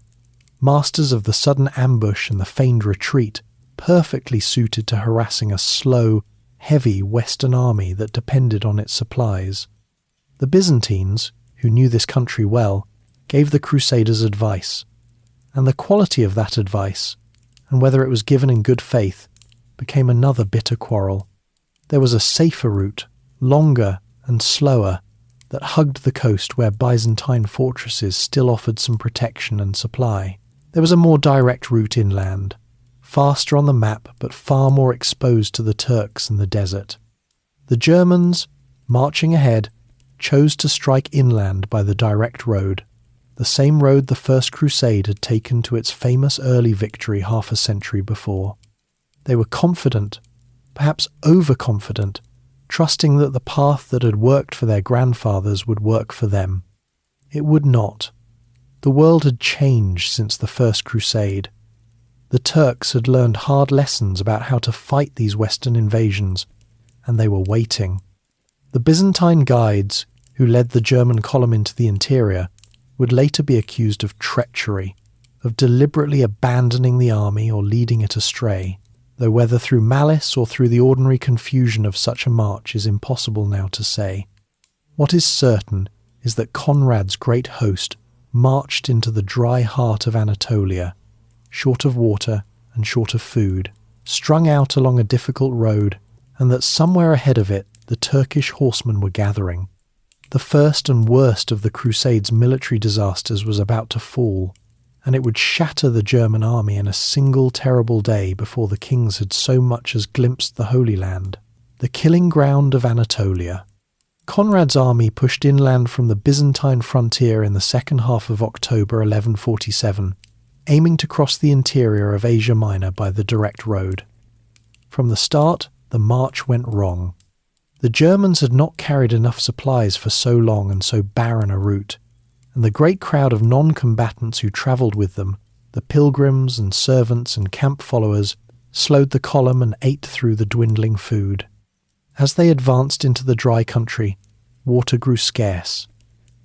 masters of the sudden ambush and the feigned retreat, perfectly suited to harassing a slow, heavy Western army that depended on its supplies. The Byzantines, who knew this country well, gave the Crusaders advice, and the quality of that advice, and whether it was given in good faith, became another bitter quarrel. There was a safer route, longer and slower, that hugged the coast where Byzantine fortresses still offered some protection and supply. There was a more direct route inland, faster on the map but far more exposed to the Turks and the desert. The Germans, marching ahead, chose to strike inland by the direct road, the same road the First Crusade had taken to its famous early victory half a century before. They were confident, perhaps overconfident, trusting that the path that had worked for their grandfathers would work for them. It would not. The world had changed since the First Crusade. The Turks had learned hard lessons about how to fight these Western invasions, and they were waiting. The Byzantine guides, who led the German column into the interior, would later be accused of treachery, of deliberately abandoning the army or leading it astray, though whether through malice or through the ordinary confusion of such a march is impossible now to say. What is certain is that Conrad's great host marched into the dry heart of Anatolia, short of water and short of food, strung out along a difficult road, and that somewhere ahead of it the Turkish horsemen were gathering. The first and worst of the Crusade's military disasters was about to fall, and it would shatter the German army in a single terrible day before the kings had so much as glimpsed the Holy Land, the killing ground of Anatolia. Conrad's army pushed inland from the Byzantine frontier in the second half of October 1147, aiming to cross the interior of Asia Minor by the direct road. From the start, the march went wrong. The Germans had not carried enough supplies for so long and so barren a route, and the great crowd of non-combatants who travelled with them, the pilgrims and servants and camp followers, slowed the column and ate through the dwindling food. As they advanced into the dry country, water grew scarce.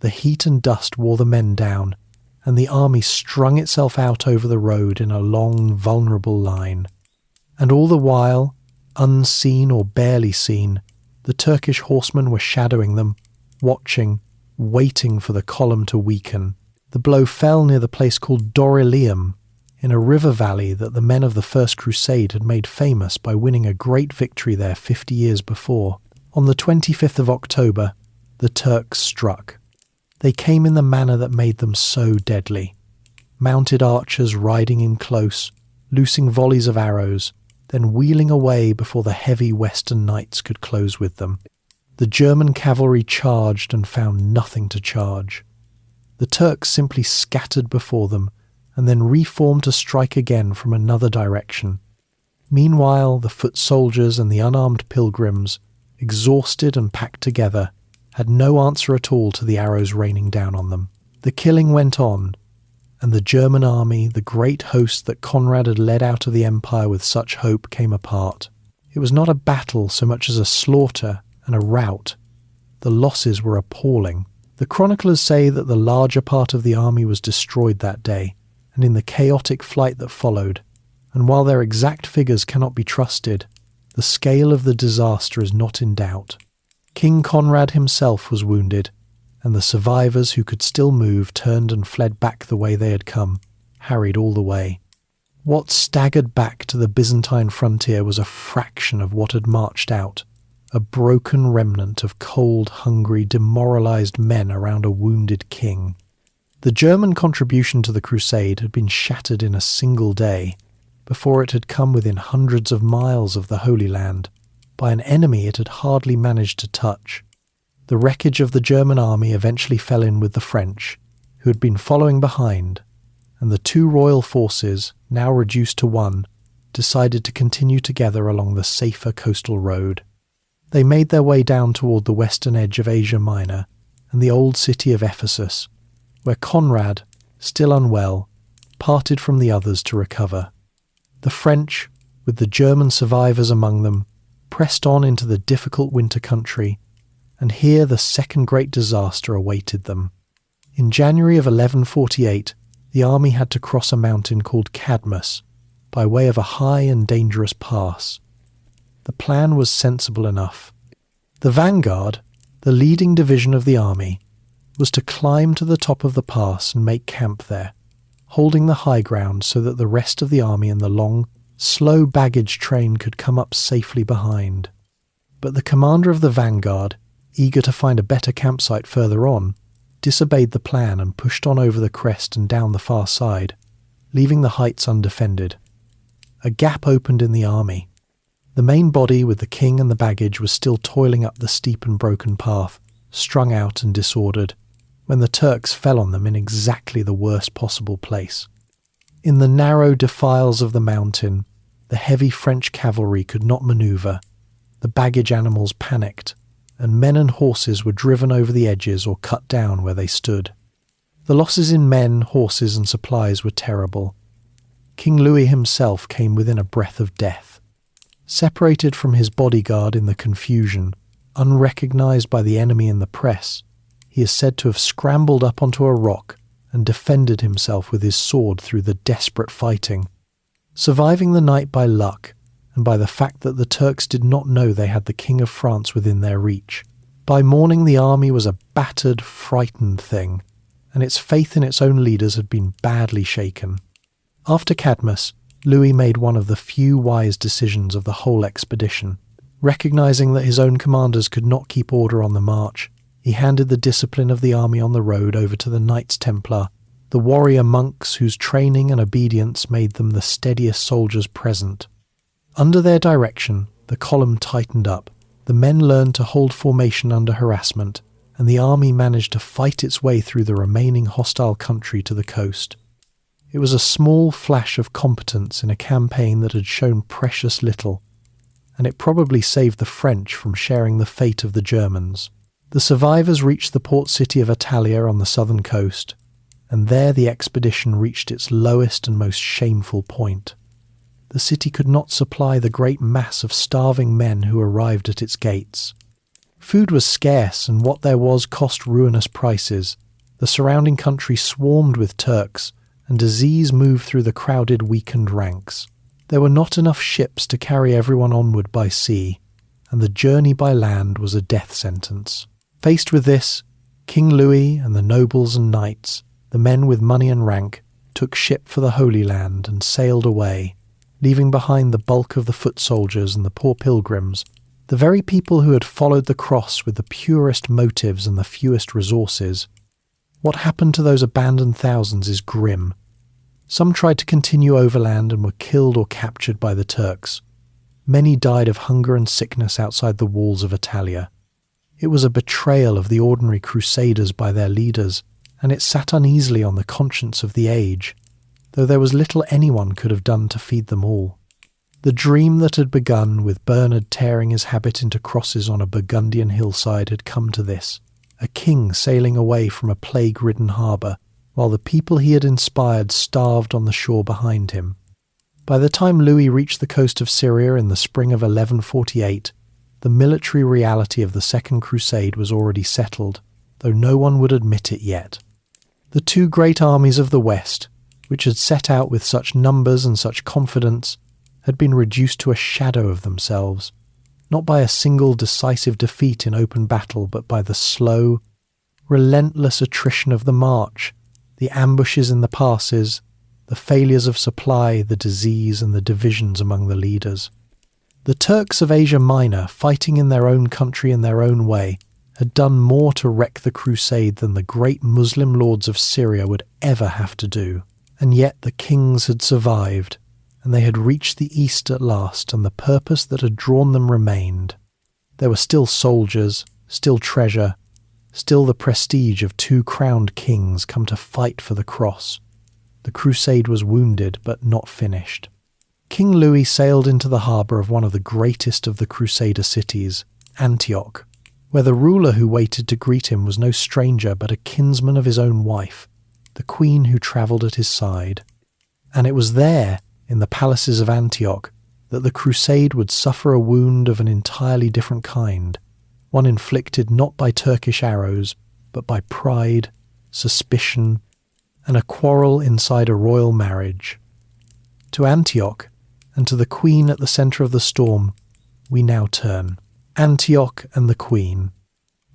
The heat and dust wore the men down, and the army strung itself out over the road in a long, vulnerable line. And all the while, unseen or barely seen, the Turkish horsemen were shadowing them, watching, waiting for the column to weaken. The blow fell near the place called Dorylaeum, in a river valley that the men of the First Crusade had made famous by winning a great victory there 50 years before. On the 25th of October, the Turks struck. They came in the manner that made them so deadly. Mounted archers riding in close, loosing volleys of arrows, then wheeling away before the heavy western knights could close with them. The German cavalry charged and found nothing to charge. The Turks simply scattered before them and then reformed to strike again from another direction. Meanwhile, the foot soldiers and the unarmed pilgrims, exhausted and packed together, had no answer at all to the arrows raining down on them. The killing went on, and the German army, the great host that Conrad had led out of the empire with such hope, came apart. It was not a battle so much as a slaughter and a rout. The losses were appalling. The chroniclers say that the larger part of the army was destroyed that day, and in the chaotic flight that followed, and while their exact figures cannot be trusted, the scale of the disaster is not in doubt. King Conrad himself was wounded, and the survivors who could still move turned and fled back the way they had come, harried all the way. What staggered back to the Byzantine frontier was a fraction of what had marched out, a broken remnant of cold, hungry, demoralized men around a wounded king. The German contribution to the Crusade had been shattered in a single day, before it had come within hundreds of miles of the Holy Land, by an enemy it had hardly managed to touch. The wreckage of the German army eventually fell in with the French, who had been following behind, and the two royal forces, now reduced to one, decided to continue together along the safer coastal road. They made their way down toward the western edge of Asia Minor and the old city of Ephesus, where Conrad, still unwell, parted from the others to recover. The French, with the German survivors among them, pressed on into the difficult winter country, and here the second great disaster awaited them. In January of 1148, the army had to cross a mountain called Cadmus, by way of a high and dangerous pass. The plan was sensible enough. The vanguard, the leading division of the army, was to climb to the top of the pass and make camp there, holding the high ground so that the rest of the army and the long, slow baggage train could come up safely behind. But the commander of the vanguard, eager to find a better campsite further on, disobeyed the plan and pushed on over the crest and down the far side, leaving the heights undefended. A gap opened in the army. The main body with the king and the baggage was still toiling up the steep and broken path, strung out and disordered, when the Turks fell on them in exactly the worst possible place. In the narrow defiles of the mountain, the heavy French cavalry could not manoeuvre, the baggage animals panicked, and men and horses were driven over the edges or cut down where they stood. The losses in men, horses and supplies were terrible. King Louis himself came within a breath of death. Separated from his bodyguard in the confusion, unrecognised by the enemy in the press, he is said to have scrambled up onto a rock and defended himself with his sword through the desperate fighting, surviving the night by luck and by the fact that the Turks did not know they had the King of France within their reach. By morning the army was a battered, frightened thing, and its faith in its own leaders had been badly shaken. After Cadmus, Louis made one of the few wise decisions of the whole expedition. Recognizing that his own commanders could not keep order on the march, he handed the discipline of the army on the road over to the Knights Templar, the warrior monks whose training and obedience made them the steadiest soldiers present. Under their direction, the column tightened up, the men learned to hold formation under harassment, and the army managed to fight its way through the remaining hostile country to the coast. It was a small flash of competence in a campaign that had shown precious little, and it probably saved the French from sharing the fate of the Germans. The survivors reached the port city of Italia on the southern coast, and there the expedition reached its lowest and most shameful point. The city could not supply the great mass of starving men who arrived at its gates. Food was scarce, and what there was cost ruinous prices. The surrounding country swarmed with Turks, and disease moved through the crowded, weakened ranks. There were not enough ships to carry everyone onward by sea, and the journey by land was a death sentence. Faced with this, King Louis and the nobles and knights, the men with money and rank, took ship for the Holy Land and sailed away, leaving behind the bulk of the foot soldiers and the poor pilgrims, the very people who had followed the cross with the purest motives and the fewest resources. What happened to those abandoned thousands is grim. Some tried to continue overland and were killed or captured by the Turks. Many died of hunger and sickness outside the walls of Italia. It was a betrayal of the ordinary crusaders by their leaders, and it sat uneasily on the conscience of the age, though there was little anyone could have done to feed them all. The dream that had begun with Bernard tearing his habit into crosses on a Burgundian hillside had come to this, a king sailing away from a plague-ridden harbour, while the people he had inspired starved on the shore behind him. By the time Louis reached the coast of Syria in the spring of 1148, the military reality of the Second Crusade was already settled, though no one would admit it yet. The two great armies of the West, which had set out with such numbers and such confidence, had been reduced to a shadow of themselves, not by a single decisive defeat in open battle, but by the slow, relentless attrition of the march, the ambushes in the passes, the failures of supply, the disease, and the divisions among the leaders. The Turks of Asia Minor, fighting in their own country in their own way, had done more to wreck the crusade than the great Muslim lords of Syria would ever have to do. And yet the kings had survived, and they had reached the east at last, and the purpose that had drawn them remained. There were still soldiers, still treasure, still the prestige of two crowned kings come to fight for the cross. The crusade was wounded, but not finished. King Louis sailed into the harbour of one of the greatest of the Crusader cities, Antioch, where the ruler who waited to greet him was no stranger but a kinsman of his own wife, the queen who travelled at his side. And it was there, in the palaces of Antioch, that the crusade would suffer a wound of an entirely different kind, one inflicted not by Turkish arrows, but by pride, suspicion, and a quarrel inside a royal marriage. To Antioch, and to the queen at the centre of the storm, we now turn. Antioch and the queen.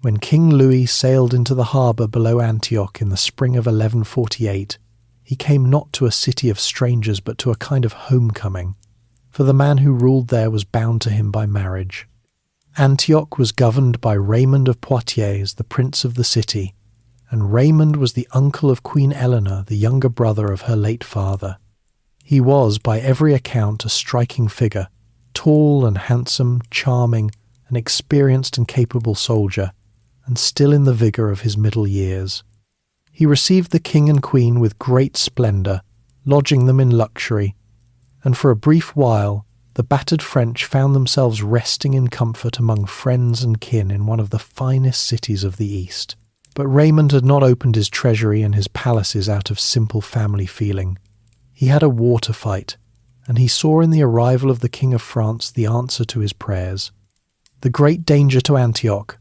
When King Louis sailed into the harbour below Antioch in the spring of 1148, he came not to a city of strangers but to a kind of homecoming, for the man who ruled there was bound to him by marriage. Antioch was governed by Raymond of Poitiers, the prince of the city, and Raymond was the uncle of Queen Eleanor, the younger brother of her late father. He was, by every account, a striking figure, tall and handsome, charming, an experienced and capable soldier, and still in the vigour of his middle years. He received the king and queen with great splendour, lodging them in luxury, and for a brief while the battered French found themselves resting in comfort among friends and kin in one of the finest cities of the East. But Raymond had not opened his treasury and his palaces out of simple family feeling. He had a war to fight, and he saw in the arrival of the King of France the answer to his prayers. The great danger to Antioch,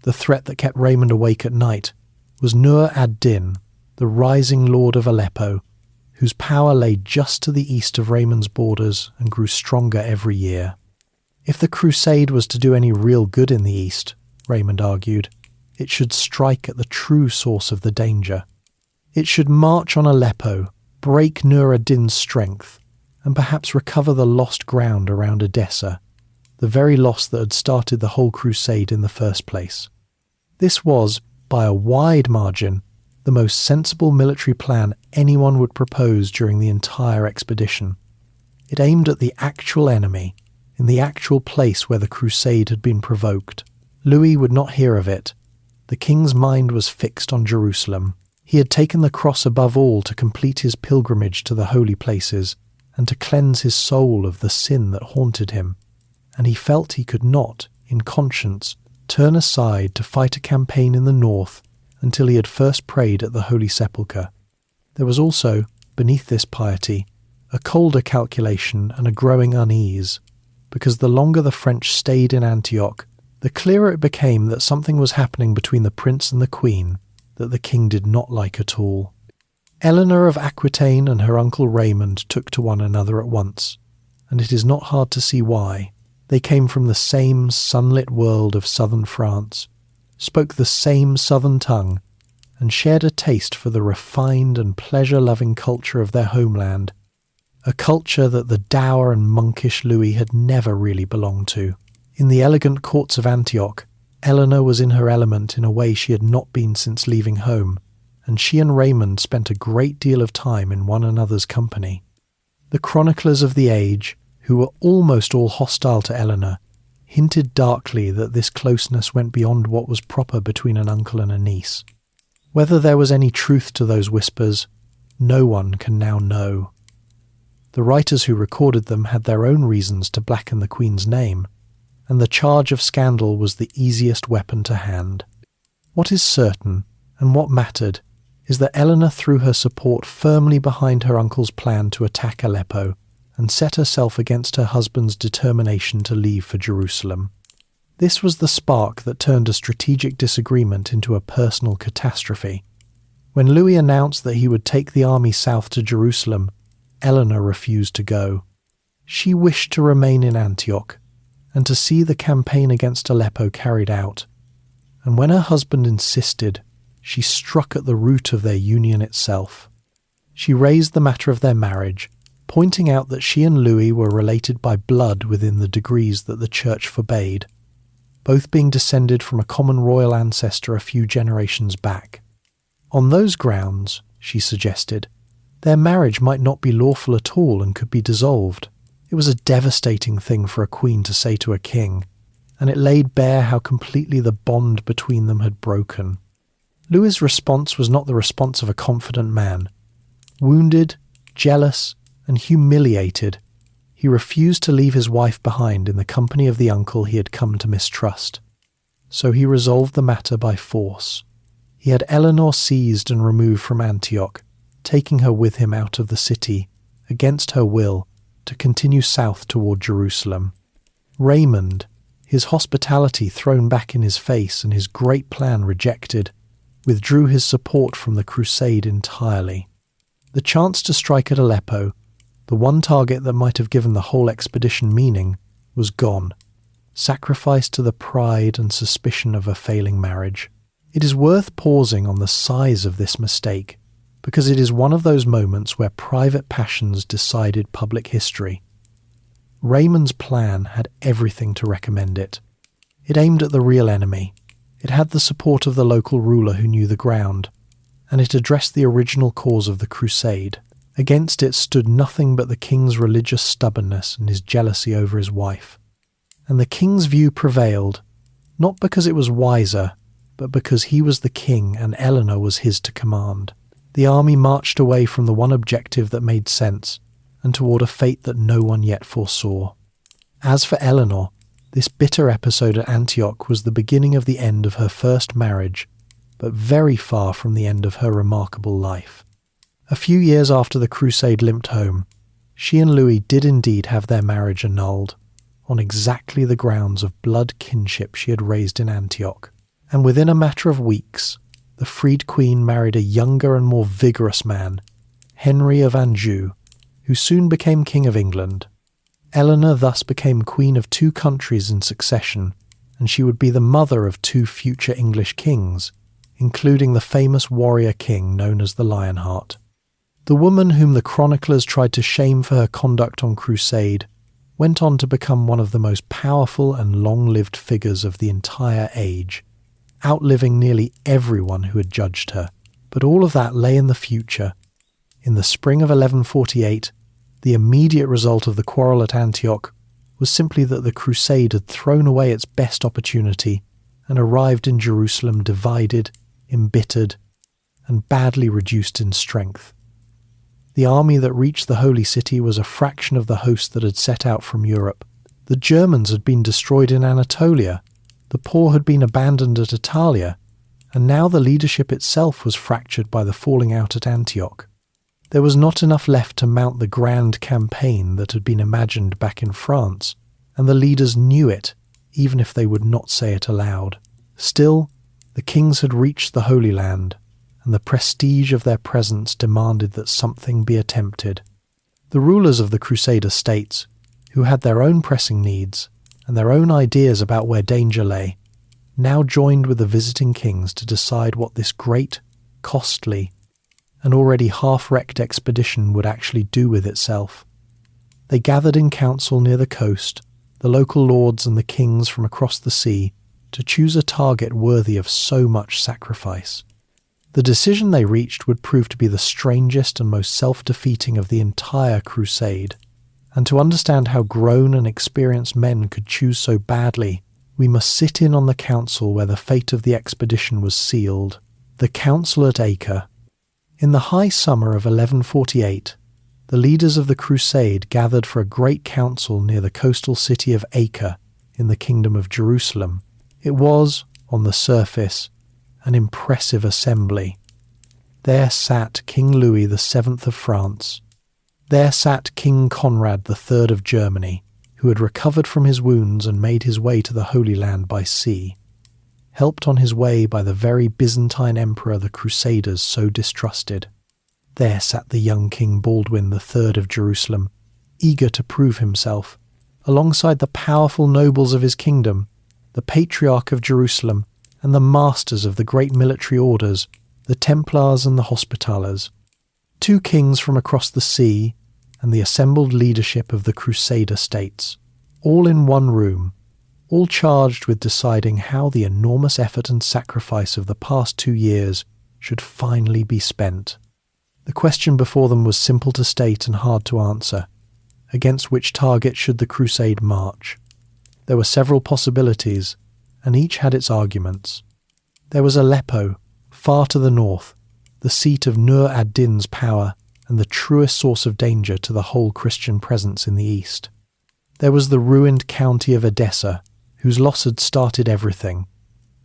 the threat that kept Raymond awake at night, was Nur ad-Din, the rising lord of Aleppo, whose power lay just to the east of Raymond's borders and grew stronger every year. If the Crusade was to do any real good in the east, Raymond argued, it should strike at the true source of the danger. It should march on Aleppo, break Nur ad-Din's strength, and perhaps recover the lost ground around Edessa, the very loss that had started the whole crusade in the first place. This was, by a wide margin, the most sensible military plan anyone would propose during the entire expedition. It aimed at the actual enemy, in the actual place where the crusade had been provoked. Louis would not hear of it. The king's mind was fixed on Jerusalem. He had taken the cross above all to complete his pilgrimage to the holy places and to cleanse his soul of the sin that haunted him, and he felt he could not, in conscience, turn aside to fight a campaign in the north until he had first prayed at the Holy Sepulchre. There was also, beneath this piety, a colder calculation and a growing unease, because the longer the French stayed in Antioch, the clearer it became that something was happening between the prince and the queen that the king did not like at all. Eleanor of Aquitaine and her uncle Raymond took to one another at once, and it is not hard to see why. They came from the same sunlit world of southern France, spoke the same southern tongue, and shared a taste for the refined and pleasure-loving culture of their homeland, a culture that the dour and monkish Louis had never really belonged to. In the elegant courts of Antioch, Eleanor was in her element in a way she had not been since leaving home, and she and Raymond spent a great deal of time in one another's company. The chroniclers of the age, who were almost all hostile to Eleanor, hinted darkly that this closeness went beyond what was proper between an uncle and a niece. Whether there was any truth to those whispers, no one can now know. The writers who recorded them had their own reasons to blacken the Queen's name, and the charge of scandal was the easiest weapon to hand. What is certain, and what mattered, is that Eleanor threw her support firmly behind her uncle's plan to attack Aleppo, and set herself against her husband's determination to leave for Jerusalem. This was the spark that turned a strategic disagreement into a personal catastrophe. When Louis announced that he would take the army south to Jerusalem, Eleanor refused to go. She wished to remain in Antioch, and to see the campaign against Aleppo carried out, and when her husband insisted, she struck at the root of their union itself. She raised the matter of their marriage, pointing out that she and Louis were related by blood within the degrees that the Church forbade, both being descended from a common royal ancestor a few generations back. On those grounds, she suggested, their marriage might not be lawful at all and could be dissolved. It was a devastating thing for a queen to say to a king, and it laid bare how completely the bond between them had broken. Louis's response was not the response of a confident man. Wounded, jealous, and humiliated, he refused to leave his wife behind in the company of the uncle he had come to mistrust. So he resolved the matter by force. He had Eleanor seized and removed from Antioch, taking her with him out of the city, against her will, to continue south toward Jerusalem. Raymond, his hospitality thrown back in his face and his great plan rejected, withdrew his support from the crusade entirely. The chance to strike at Aleppo, the one target that might have given the whole expedition meaning, was gone, sacrificed to the pride and suspicion of a failing marriage. It is worth pausing on the size of this mistake, because it is one of those moments where private passions decided public history. Raymond's plan had everything to recommend it. It aimed at the real enemy. It had the support of the local ruler who knew the ground, and it addressed the original cause of the crusade. Against it stood nothing but the king's religious stubbornness and his jealousy over his wife. And the king's view prevailed, not because it was wiser, but because he was the king and Eleanor was his to command. The army marched away from the one objective that made sense, and toward a fate that no one yet foresaw. As for Eleanor, this bitter episode at Antioch was the beginning of the end of her first marriage, but very far from the end of her remarkable life. A few years after the crusade limped home, she and Louis did indeed have their marriage annulled, on exactly the grounds of blood kinship she had raised in Antioch, and within a matter of weeks, the freed queen married a younger and more vigorous man, Henry of Anjou, who soon became King of England. Eleanor thus became Queen of 2 countries in succession, and she would be the mother of 2 future English kings, including the famous warrior king known as the Lionheart. The woman whom the chroniclers tried to shame for her conduct on Crusade went on to become one of the most powerful and long-lived figures of the entire age, outliving nearly everyone who had judged her. But all of that lay in the future. In the spring of 1148, the immediate result of the quarrel at Antioch was simply that the Crusade had thrown away its best opportunity and arrived in Jerusalem divided, embittered, and badly reduced in strength. The army that reached the Holy City was a fraction of the host that had set out from Europe. The Germans had been destroyed in Anatolia, the poor had been abandoned at Italia, and now the leadership itself was fractured by the falling out at Antioch. There was not enough left to mount the grand campaign that had been imagined back in France, and the leaders knew it, even if they would not say it aloud. Still, the kings had reached the Holy Land, and the prestige of their presence demanded that something be attempted. The rulers of the Crusader states, who had their own pressing needs and their own ideas about where danger lay, now joined with the visiting kings to decide what this great, costly, and already half-wrecked expedition would actually do with itself. They gathered in council near the coast, the local lords and the kings from across the sea, to choose a target worthy of so much sacrifice. The decision they reached would prove to be the strangest and most self-defeating of the entire crusade, and to understand how grown and experienced men could choose so badly, we must sit in on the council where the fate of the expedition was sealed, the council at Acre. In the high summer of 1148, the leaders of the crusade gathered for a great council near the coastal city of Acre in the Kingdom of Jerusalem. It was, on the surface, an impressive assembly. There sat King Louis VII of France. There sat King Conrad III of Germany, who had recovered from his wounds and made his way to the Holy Land by sea, helped on his way by the very Byzantine emperor the Crusaders so distrusted. There sat the young King Baldwin III of Jerusalem, eager to prove himself, alongside the powerful nobles of his kingdom, the Patriarch of Jerusalem, and the masters of the great military orders, the Templars and the Hospitallers. 2 kings from across the sea, and the assembled leadership of the Crusader states, all in one room, all charged with deciding how the enormous effort and sacrifice of the past 2 years should finally be spent. The question before them was simple to state and hard to answer. Against which target should the crusade march? There were several possibilities, and each had its arguments. There was Aleppo, far to the north, the seat of Nur ad-Din's power and the truest source of danger to the whole Christian presence in the east. There was the ruined county of Edessa, whose loss had started everything,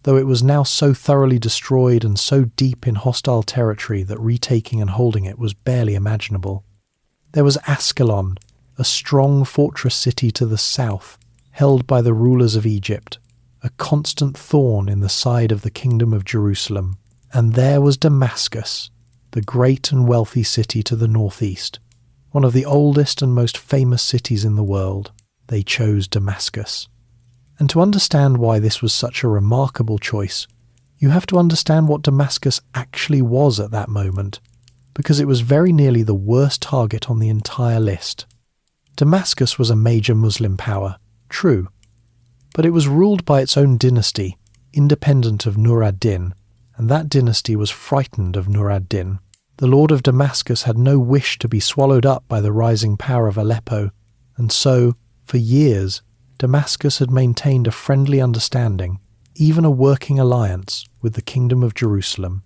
though it was now so thoroughly destroyed and so deep in hostile territory that retaking and holding it was barely imaginable. There was Ascalon, a strong fortress city to the south, held by the rulers of Egypt, a constant thorn in the side of the Kingdom of Jerusalem. And there was Damascus, the great and wealthy city to the northeast, one of the oldest and most famous cities in the world. They chose Damascus. And to understand why this was such a remarkable choice, you have to understand what Damascus actually was at that moment, because it was very nearly the worst target on the entire list. Damascus was a major Muslim power, true, but it was ruled by its own dynasty, independent of Nur ad-Din, and that dynasty was frightened of Nur ad-Din. The Lord of Damascus had no wish to be swallowed up by the rising power of Aleppo, and so, for years, Damascus had maintained a friendly understanding, even a working alliance, with the Kingdom of Jerusalem.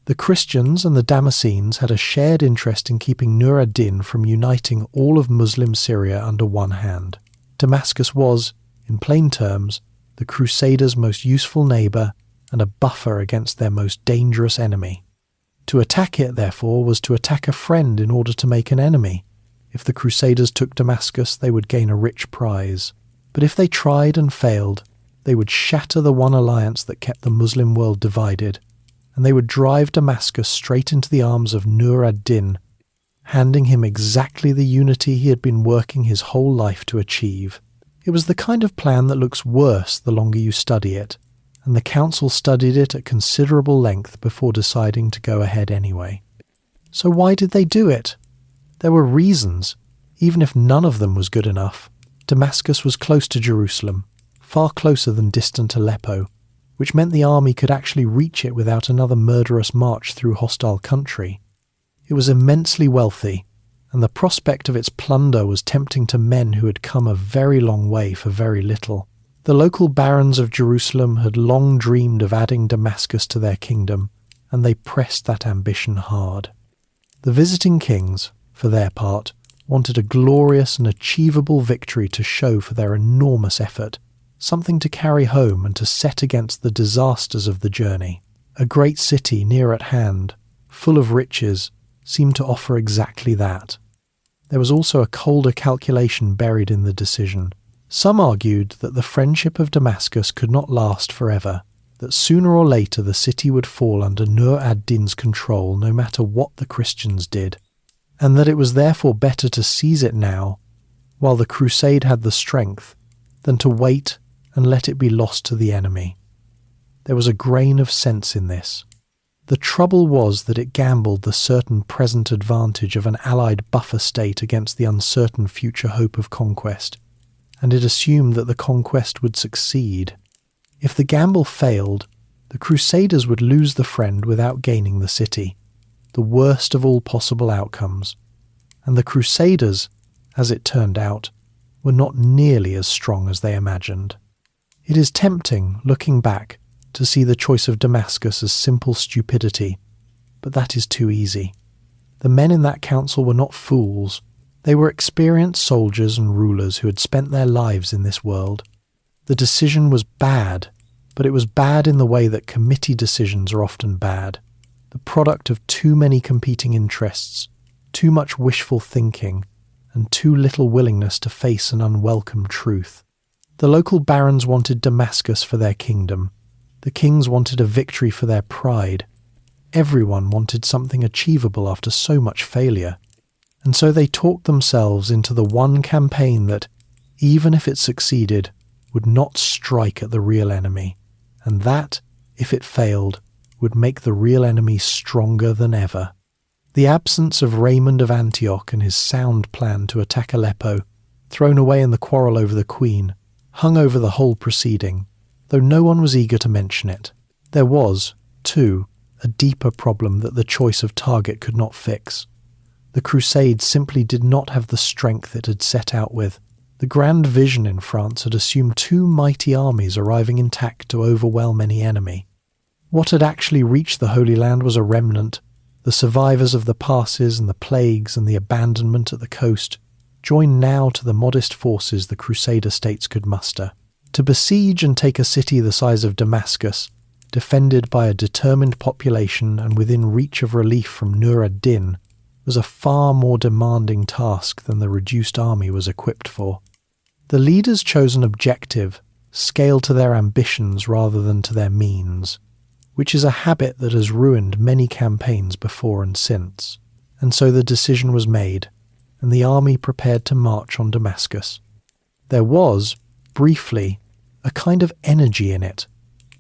The Christians and the Damascenes had a shared interest in keeping Nur ad-Din from uniting all of Muslim Syria under one hand. Damascus was, in plain terms, the Crusaders' most useful neighbour and a buffer against their most dangerous enemy. To attack it, therefore, was to attack a friend in order to make an enemy. If the Crusaders took Damascus, they would gain a rich prize. But if they tried and failed, they would shatter the one alliance that kept the Muslim world divided, and they would drive Damascus straight into the arms of Nur ad-Din, handing him exactly the unity he had been working his whole life to achieve. It was the kind of plan that looks worse the longer you study it, and the council studied it at considerable length before deciding to go ahead anyway. So why did they do it? There were reasons, even if none of them was good enough. Damascus was close to Jerusalem, far closer than distant Aleppo, which meant the army could actually reach it without another murderous march through hostile country. It was immensely wealthy, and the prospect of its plunder was tempting to men who had come a very long way for very little. The local barons of Jerusalem had long dreamed of adding Damascus to their kingdom, and they pressed that ambition hard. The visiting kings, for their part, wanted a glorious and achievable victory to show for their enormous effort, something to carry home and to set against the disasters of the journey. A great city near at hand, full of riches, seemed to offer exactly that. There was also a colder calculation buried in the decision. Some argued that the friendship of Damascus could not last forever, that sooner or later the city would fall under Nur ad-Din's control no matter what the Christians did, and that it was therefore better to seize it now, while the crusade had the strength, than to wait and let it be lost to the enemy. There was a grain of sense in this. The trouble was that it gambled the certain present advantage of an allied buffer state against the uncertain future hope of conquest, and it assumed that the conquest would succeed. If the gamble failed, the Crusaders would lose the friend without gaining the city, the worst of all possible outcomes, and the Crusaders, as it turned out, were not nearly as strong as they imagined. It is tempting, looking back, to see the choice of Damascus as simple stupidity, but that is too easy. The men in that council were not fools. They were experienced soldiers and rulers who had spent their lives in this world. The decision was bad, but it was bad in the way that committee decisions are often bad, the product of too many competing interests, too much wishful thinking, and too little willingness to face an unwelcome truth. The local barons wanted Damascus for their kingdom. The kings wanted a victory for their pride. Everyone wanted something achievable after so much failure. And so they talked themselves into the one campaign that, even if it succeeded, would not strike at the real enemy, and that, if it failed, would make the real enemy stronger than ever. The absence of Raymond of Antioch and his sound plan to attack Aleppo, thrown away in the quarrel over the Queen, hung over the whole proceeding, though no one was eager to mention it. There was, too, a deeper problem that the choice of target could not fix. The Crusade simply did not have the strength it had set out with. The grand vision in France had assumed two mighty armies arriving intact to overwhelm any enemy. What had actually reached the Holy Land was a remnant, the survivors of the passes and the plagues and the abandonment at the coast, joined now to the modest forces the Crusader states could muster. To besiege and take a city the size of Damascus, defended by a determined population and within reach of relief from Nur ad-Din, was a far more demanding task than the reduced army was equipped for. The leaders chose an objective, scaled to their ambitions rather than to their means, which is a habit that has ruined many campaigns before and since. And so the decision was made, and the army prepared to march on Damascus. There was, briefly, a kind of energy in it,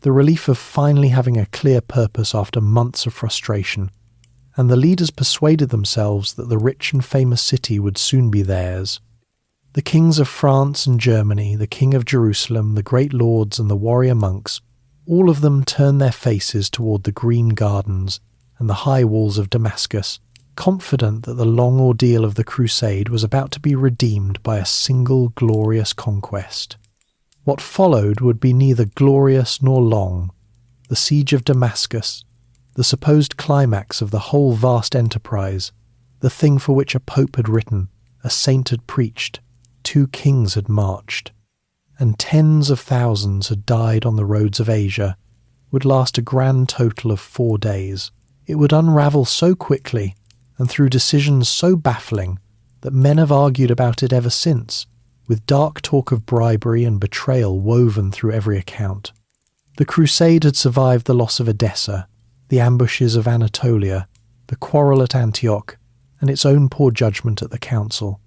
the relief of finally having a clear purpose after months of frustration, and the leaders persuaded themselves that the rich and famous city would soon be theirs. The kings of France and Germany, the king of Jerusalem, the great lords and the warrior monks, all of them turned their faces toward the green gardens and the high walls of Damascus, confident that the long ordeal of the crusade was about to be redeemed by a single glorious conquest. What followed would be neither glorious nor long. The siege of Damascus, the supposed climax of the whole vast enterprise, the thing for which a pope had written, a saint had preached, 2 kings had marched, and tens of thousands had died on the roads of Asia, would last a grand total of 4 days. It would unravel so quickly, and through decisions so baffling, that men have argued about it ever since, with dark talk of bribery and betrayal woven through every account. The crusade had survived the loss of Edessa, the ambushes of Anatolia, the quarrel at Antioch, and its own poor judgment at the council.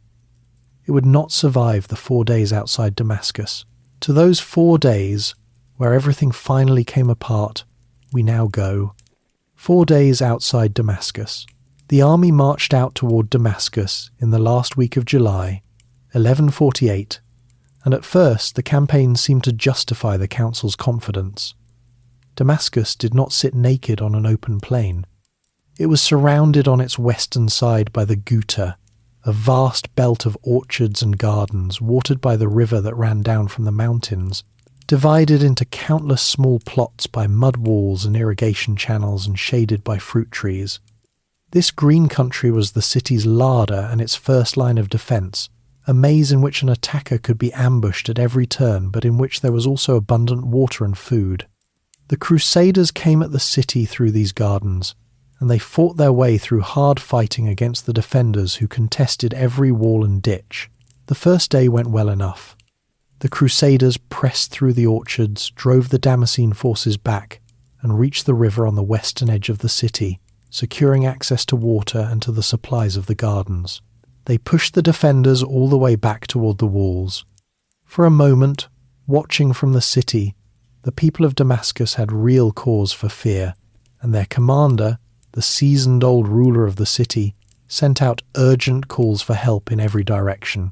It would not survive the 4 days outside Damascus. To those 4 days, where everything finally came apart, we now go. 4 days outside Damascus. The army marched out toward Damascus in the last week of July, 1148, and at first the campaign seemed to justify the council's confidence. Damascus did not sit naked on an open plain. It was surrounded on its western side by the Ghouta, a vast belt of orchards and gardens watered by the river that ran down from the mountains, divided into countless small plots by mud walls and irrigation channels and shaded by fruit trees. This green country was the city's larder and its first line of defence, a maze in which an attacker could be ambushed at every turn, but in which there was also abundant water and food. The Crusaders came at the city through these gardens, and they fought their way through hard fighting against the defenders who contested every wall and ditch. The first day went well enough. The Crusaders pressed through the orchards, drove the Damascene forces back, and reached the river on the western edge of the city, securing access to water and to the supplies of the gardens. They pushed the defenders all the way back toward the walls. For a moment, watching from the city, the people of Damascus had real cause for fear, and their commander, the seasoned old ruler of the city, sent out urgent calls for help in every direction.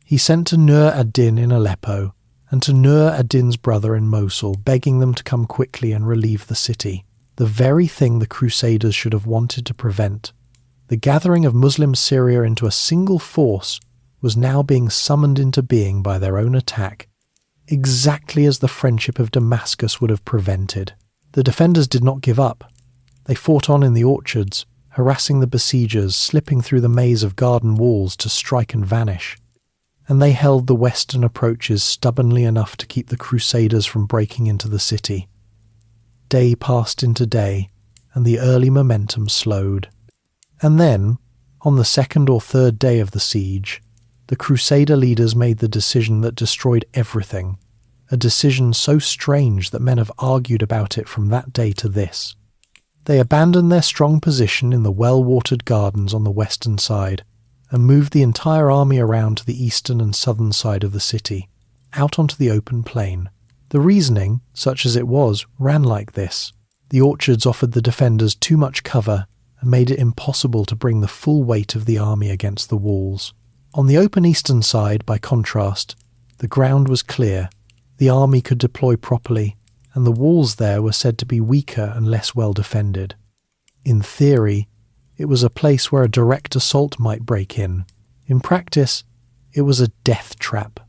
He sent to Nur ad-Din in Aleppo and to Nur ad-Din's brother in Mosul, begging them to come quickly and relieve the city, the very thing the Crusaders should have wanted to prevent. The gathering of Muslim Syria into a single force was now being summoned into being by their own attack, exactly as the friendship of Damascus would have prevented. The defenders did not give up. They fought on in the orchards, harassing the besiegers, slipping through the maze of garden walls to strike and vanish. And they held the western approaches stubbornly enough to keep the Crusaders from breaking into the city. Day passed into day, and the early momentum slowed. And then, on the second or third day of the siege, the Crusader leaders made the decision that destroyed everything, a decision so strange that men have argued about it from that day to this. They abandoned their strong position in the well-watered gardens on the western side and moved the entire army around to the eastern and southern side of the city, out onto the open plain. The reasoning, such as it was, ran like this. The orchards offered the defenders too much cover and made it impossible to bring the full weight of the army against the walls. On the open eastern side, by contrast, the ground was clear, the army could deploy properly, and the walls there were said to be weaker and less well defended. In theory, it was a place where a direct assault might break in. In practice, it was a death trap.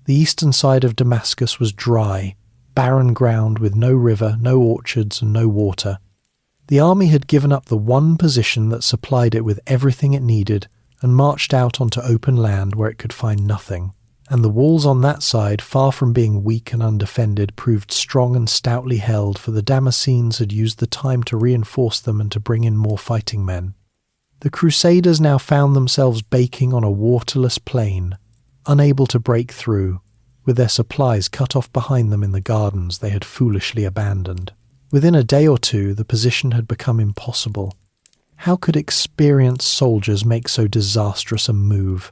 The eastern side of Damascus was dry, barren ground with no river, no orchards, and no water. The army had given up the one position that supplied it with everything it needed and marched out onto open land where it could find nothing. And the walls on that side, far from being weak and undefended, proved strong and stoutly held, for the Damascenes had used the time to reinforce them and to bring in more fighting men. The Crusaders now found themselves baking on a waterless plain, unable to break through, with their supplies cut off behind them in the gardens they had foolishly abandoned. Within a day or two, the position had become impossible. How could experienced soldiers make so disastrous a move?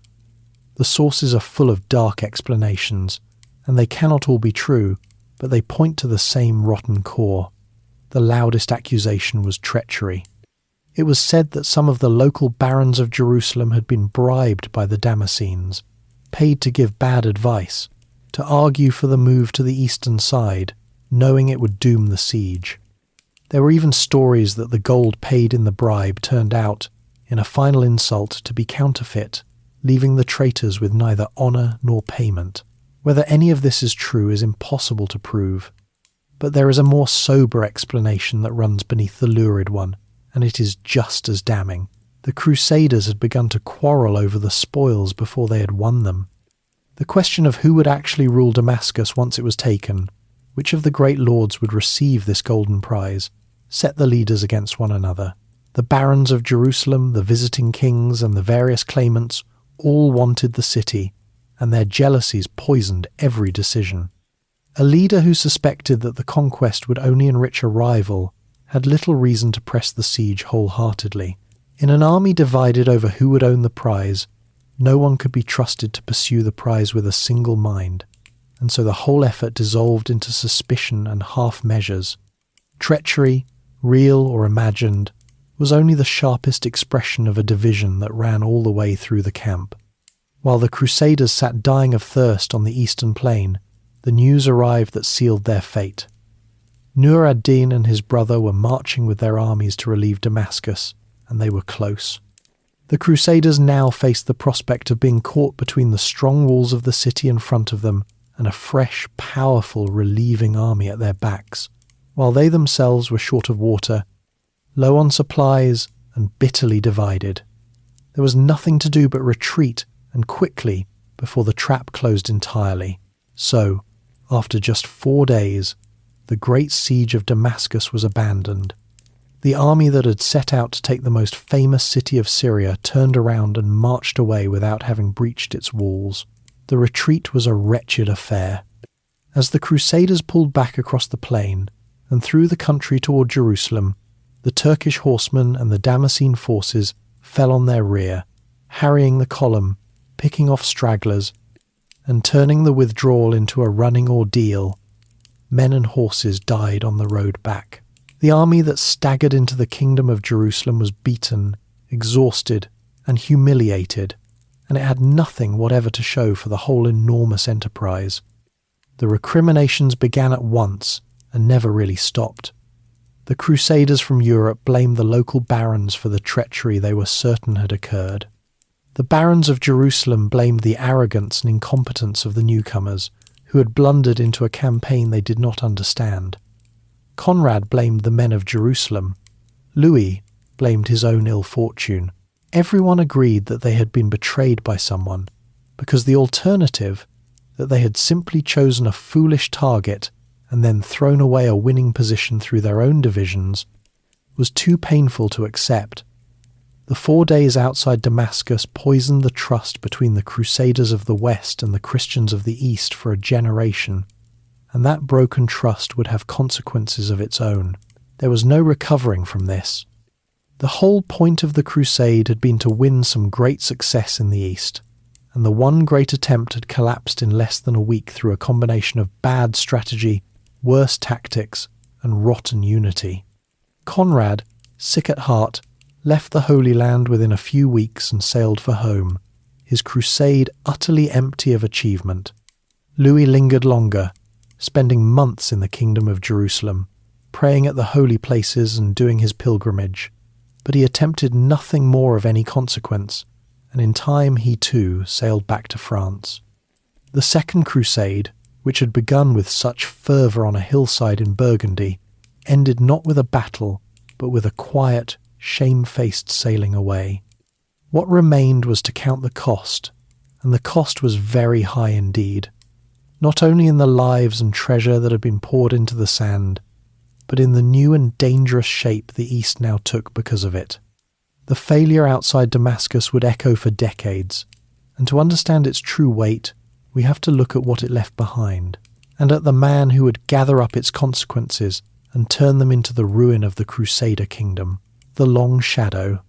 The sources are full of dark explanations, and they cannot all be true, but they point to the same rotten core. The loudest accusation was treachery. It was said that some of the local barons of Jerusalem had been bribed by the Damascenes, paid to give bad advice, to argue for the move to the eastern side, knowing it would doom the siege. There were even stories that the gold paid in the bribe turned out, in a final insult, to be counterfeit, leaving the traitors with neither honour nor payment. Whether any of this is true is impossible to prove, but there is a more sober explanation that runs beneath the lurid one, and it is just as damning. The Crusaders had begun to quarrel over the spoils before they had won them. The question of who would actually rule Damascus once it was taken, which of the great lords would receive this golden prize, set the leaders against one another. The barons of Jerusalem, the visiting kings, and the various claimants all wanted the city, and their jealousies poisoned every decision. A leader who suspected that the conquest would only enrich a rival had little reason to press the siege wholeheartedly. In an army divided over who would own the prize, no one could be trusted to pursue the prize with a single mind, and so the whole effort dissolved into suspicion and half measures. Treachery, real or imagined, was only the sharpest expression of a division that ran all the way through the camp. While the Crusaders sat dying of thirst on the eastern plain, the news arrived that sealed their fate. Nur ad-Din and his brother were marching with their armies to relieve Damascus, and they were close. The Crusaders now faced the prospect of being caught between the strong walls of the city in front of them and a fresh, powerful, relieving army at their backs, while they themselves were short of water, low on supplies, and bitterly divided. There was nothing to do but retreat, and quickly, before the trap closed entirely. So, after just 4 days, the great siege of Damascus was abandoned. The army that had set out to take the most famous city of Syria turned around and marched away without having breached its walls. The retreat was a wretched affair. As the Crusaders pulled back across the plain and through the country toward Jerusalem, the Turkish horsemen and the Damascene forces fell on their rear, harrying the column, picking off stragglers, and turning the withdrawal into a running ordeal. Men and horses died on the road back. The army that staggered into the kingdom of Jerusalem was beaten, exhausted, and humiliated, and it had nothing whatever to show for the whole enormous enterprise. The recriminations began at once and never really stopped. The Crusaders from Europe blamed the local barons for the treachery they were certain had occurred. The barons of Jerusalem blamed the arrogance and incompetence of the newcomers, who had blundered into a campaign they did not understand. Conrad blamed the men of Jerusalem. Louis blamed his own ill fortune. Everyone agreed that they had been betrayed by someone, because the alternative, that they had simply chosen a foolish target and then thrown away a winning position through their own divisions, was too painful to accept. The 4 days outside Damascus poisoned the trust between the Crusaders of the West and the Christians of the East for a generation, and that broken trust would have consequences of its own. There was no recovering from this. The whole point of the crusade had been to win some great success in the East, and the one great attempt had collapsed in less than a week through a combination of bad strategy, worse tactics, and rotten unity. Conrad, sick at heart, left the Holy Land within a few weeks and sailed for home, his crusade utterly empty of achievement. Louis lingered longer, spending months in the kingdom of Jerusalem, praying at the holy places and doing his pilgrimage, but he attempted nothing more of any consequence, and in time he too sailed back to France. The Second Crusade, which had begun with such fervour on a hillside in Burgundy, ended not with a battle, but with a quiet, shamefaced sailing away. What remained was to count the cost, and the cost was very high indeed, not only in the lives and treasure that had been poured into the sand, but in the new and dangerous shape the East now took because of it. The failure outside Damascus would echo for decades, and to understand its true weight, we have to look at what it left behind, and at the man who would gather up its consequences and turn them into the ruin of the Crusader kingdom, the Long Shadow.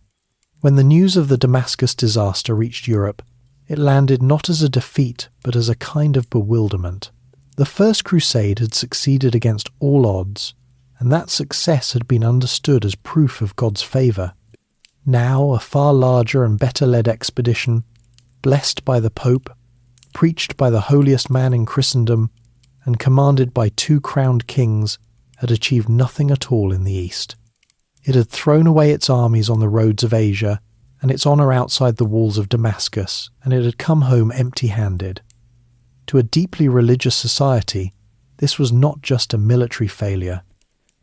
When the news of the Damascus disaster reached Europe, it landed not as a defeat, but as a kind of bewilderment. The First Crusade had succeeded against all odds, and that success had been understood as proof of God's favour. Now a far larger and better-led expedition, blessed by the Pope, preached by the holiest man in Christendom, and commanded by 2 crowned kings, had achieved nothing at all in the East. It had thrown away its armies on the roads of Asia, and its honour outside the walls of Damascus, and it had come home empty-handed. To a deeply religious society, this was not just a military failure.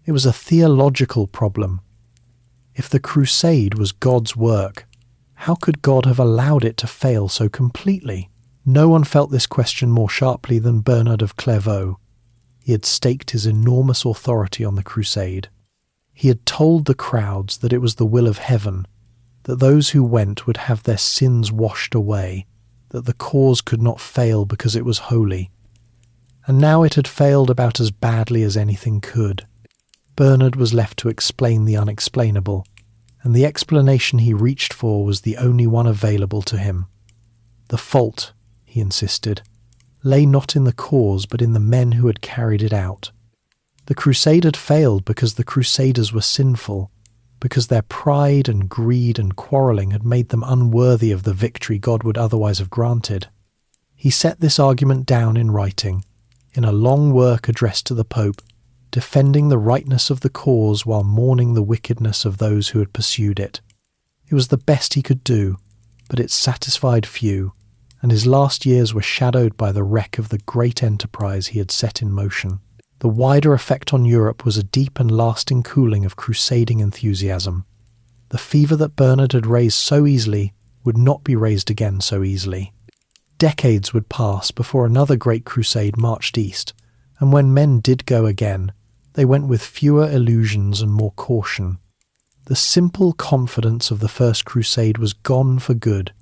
It was a theological problem. If the crusade was God's work, how could God have allowed it to fail so completely? No one felt this question more sharply than Bernard of Clairvaux. He had staked his enormous authority on the crusade. He had told the crowds that it was the will of heaven, that those who went would have their sins washed away, that the cause could not fail because it was holy. And now it had failed about as badly as anything could. Bernard was left to explain the unexplainable, and the explanation he reached for was the only one available to him. The fault, he insisted, lay not in the cause but in the men who had carried it out. The crusade had failed because the crusaders were sinful, because their pride and greed and quarrelling had made them unworthy of the victory God would otherwise have granted. He set this argument down in writing, in a long work addressed to the Pope, defending the rightness of the cause while mourning the wickedness of those who had pursued it. It was the best he could do, but it satisfied few, and his last years were shadowed by the wreck of the great enterprise he had set in motion. The wider effect on Europe was a deep and lasting cooling of crusading enthusiasm. The fever that Bernard had raised so easily would not be raised again so easily. Decades would pass before another great crusade marched east, and when men did go again, they went with fewer illusions and more caution. The simple confidence of the First Crusade was gone for good,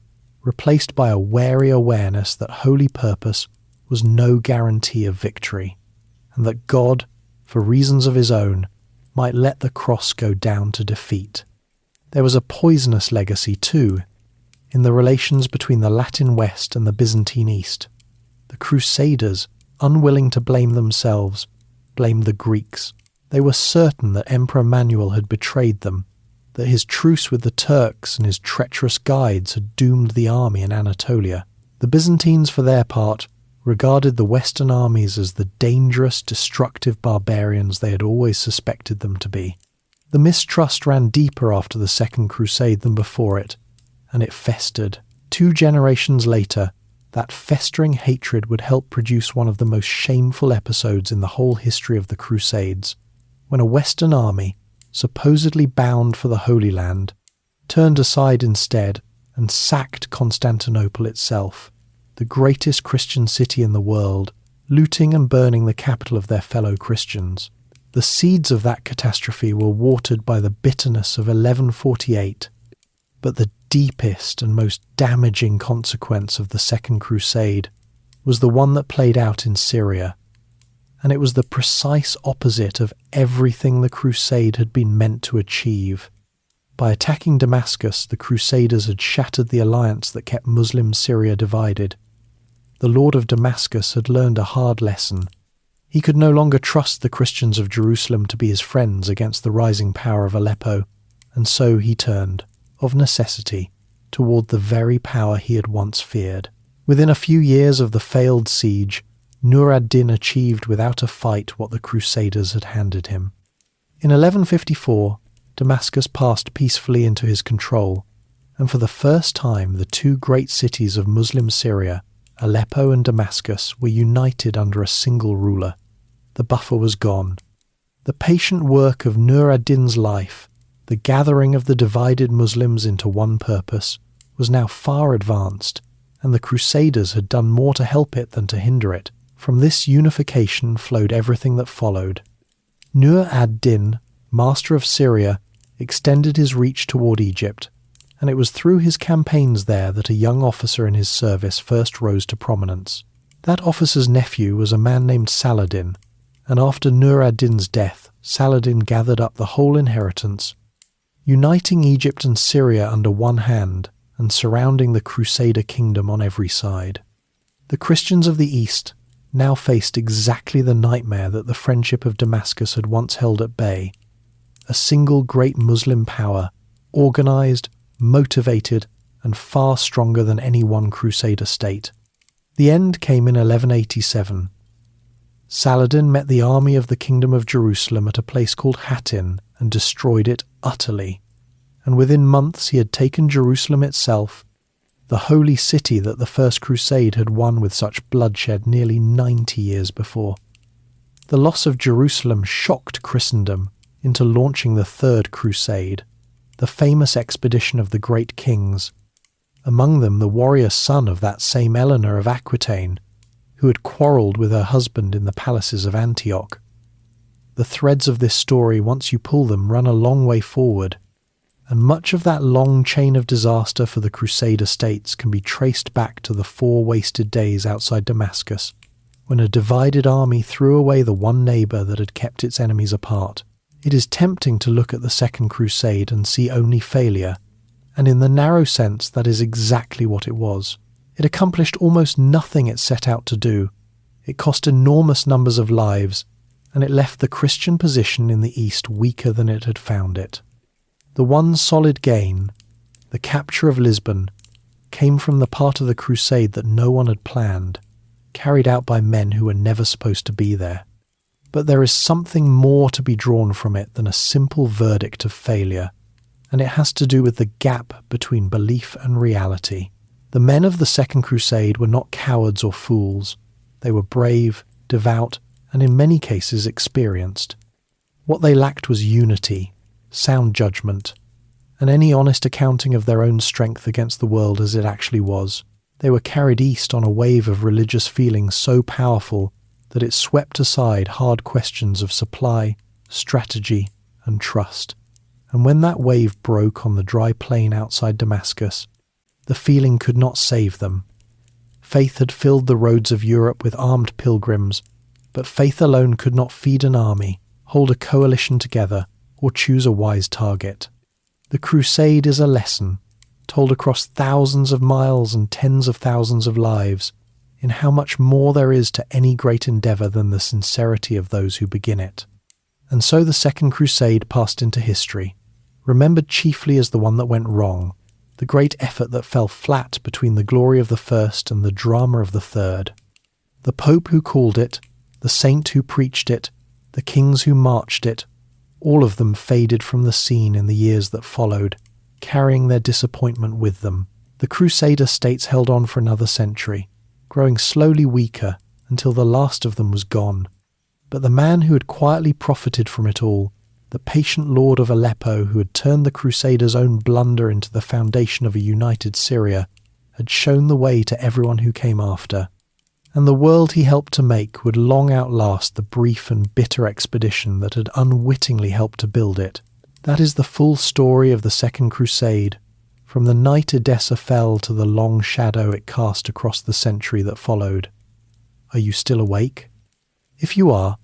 replaced by a wary awareness that holy purpose was no guarantee of victory, and that God, for reasons of his own, might let the cross go down to defeat. There was a poisonous legacy, too, in the relations between the Latin West and the Byzantine East. The Crusaders, unwilling to blame themselves, blamed the Greeks. They were certain that Emperor Manuel had betrayed them, that his truce with the Turks and his treacherous guides had doomed the army in Anatolia. The Byzantines, for their part, regarded the Western armies as the dangerous, destructive barbarians they had always suspected them to be. The mistrust ran deeper after the Second Crusade than before it, and it festered. 2 generations later, that festering hatred would help produce one of the most shameful episodes in the whole history of the Crusades, when a Western army, supposedly bound for the Holy Land, turned aside instead and sacked Constantinople itself, the greatest Christian city in the world, looting and burning the capital of their fellow Christians. The seeds of that catastrophe were watered by the bitterness of 1148, but the deepest and most damaging consequence of the Second Crusade was the one that played out in Syria, and it was the precise opposite of everything the Crusade had been meant to achieve. By attacking Damascus, the Crusaders had shattered the alliance that kept Muslim Syria divided. The Lord of Damascus had learned a hard lesson. He could no longer trust the Christians of Jerusalem to be his friends against the rising power of Aleppo, and so he turned, of necessity, toward the very power he had once feared. Within a few years of the failed siege, Nur ad-Din achieved without a fight what the Crusaders had handed him. In 1154, Damascus passed peacefully into his control, and for the first time the 2 great cities of Muslim Syria, Aleppo and Damascus, were united under a single ruler. The buffer was gone. The patient work of Nur ad-Din's life, the gathering of the divided Muslims into one purpose, was now far advanced, and the Crusaders had done more to help it than to hinder it. From this unification flowed everything that followed. Nur ad-Din, master of Syria, extended his reach toward Egypt, and it was through his campaigns there that a young officer in his service first rose to prominence. That officer's nephew was a man named Saladin, and after Nur ad-Din's death, Saladin gathered up the whole inheritance, uniting Egypt and Syria under one hand and surrounding the Crusader kingdom on every side. The Christians of the East now faced exactly the nightmare that the friendship of Damascus had once held at bay: a single great Muslim power, organized, motivated, and far stronger than any one Crusader state. The end came in 1187. Saladin met the army of the Kingdom of Jerusalem at a place called Hattin and destroyed it utterly, and within months he had taken Jerusalem itself, the holy city that the First Crusade had won with such bloodshed nearly 90 years before. The loss of Jerusalem shocked Christendom into launching the Third Crusade, the famous expedition of the great kings, among them the warrior son of that same Eleanor of Aquitaine, who had quarrelled with her husband in the palaces of Antioch. The threads of this story, once you pull them, run a long way forward, and much of that long chain of disaster for the Crusader states can be traced back to the 4 wasted days outside Damascus, when a divided army threw away the one neighbour that had kept its enemies apart. It is tempting to look at the Second Crusade and see only failure, and in the narrow sense that is exactly what it was. It accomplished almost nothing it set out to do. It cost enormous numbers of lives, and it left the Christian position in the East weaker than it had found it. The one solid gain, the capture of Lisbon, came from the part of the Crusade that no one had planned, carried out by men who were never supposed to be there. But there is something more to be drawn from it than a simple verdict of failure, and it has to do with the gap between belief and reality. The men of the Second Crusade were not cowards or fools. They were brave, devout, and in many cases experienced. What they lacked was unity, sound judgment, and any honest accounting of their own strength against the world as it actually was. They were carried east on a wave of religious feeling so powerful that it swept aside hard questions of supply, strategy, and trust. And when that wave broke on the dry plain outside Damascus, the feeling could not save them. Faith had filled the roads of Europe with armed pilgrims, but faith alone could not feed an army, hold a coalition together, or choose a wise target. The Crusade is a lesson, told across thousands of miles and tens of thousands of lives, in how much more there is to any great endeavour than the sincerity of those who begin it. And so the Second Crusade passed into history, remembered chiefly as the one that went wrong, the great effort that fell flat between the glory of the first and the drama of the third. The Pope who called it, the saint who preached it, the kings who marched it, all of them faded from the scene in the years that followed, carrying their disappointment with them. The Crusader states held on for another century, growing slowly weaker until the last of them was gone. But the man who had quietly profited from it all, the patient lord of Aleppo who had turned the Crusaders' own blunder into the foundation of a united Syria, had shown the way to everyone who came after. And the world he helped to make would long outlast the brief and bitter expedition that had unwittingly helped to build it. That is the full story of the Second Crusade, from the night Edessa fell to the long shadow it cast across the century that followed. Are you still awake? If you are,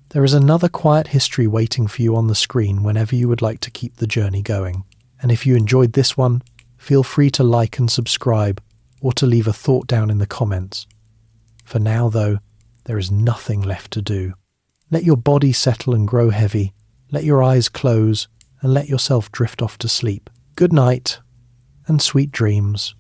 there is another quiet history waiting for you on the screen whenever you would like to keep the journey going. And if you enjoyed this one, feel free to like and subscribe, or to leave a thought down in the comments. For now, though, there is nothing left to do. Let your body settle and grow heavy, let your eyes close, and let yourself drift off to sleep. Good night, and sweet dreams.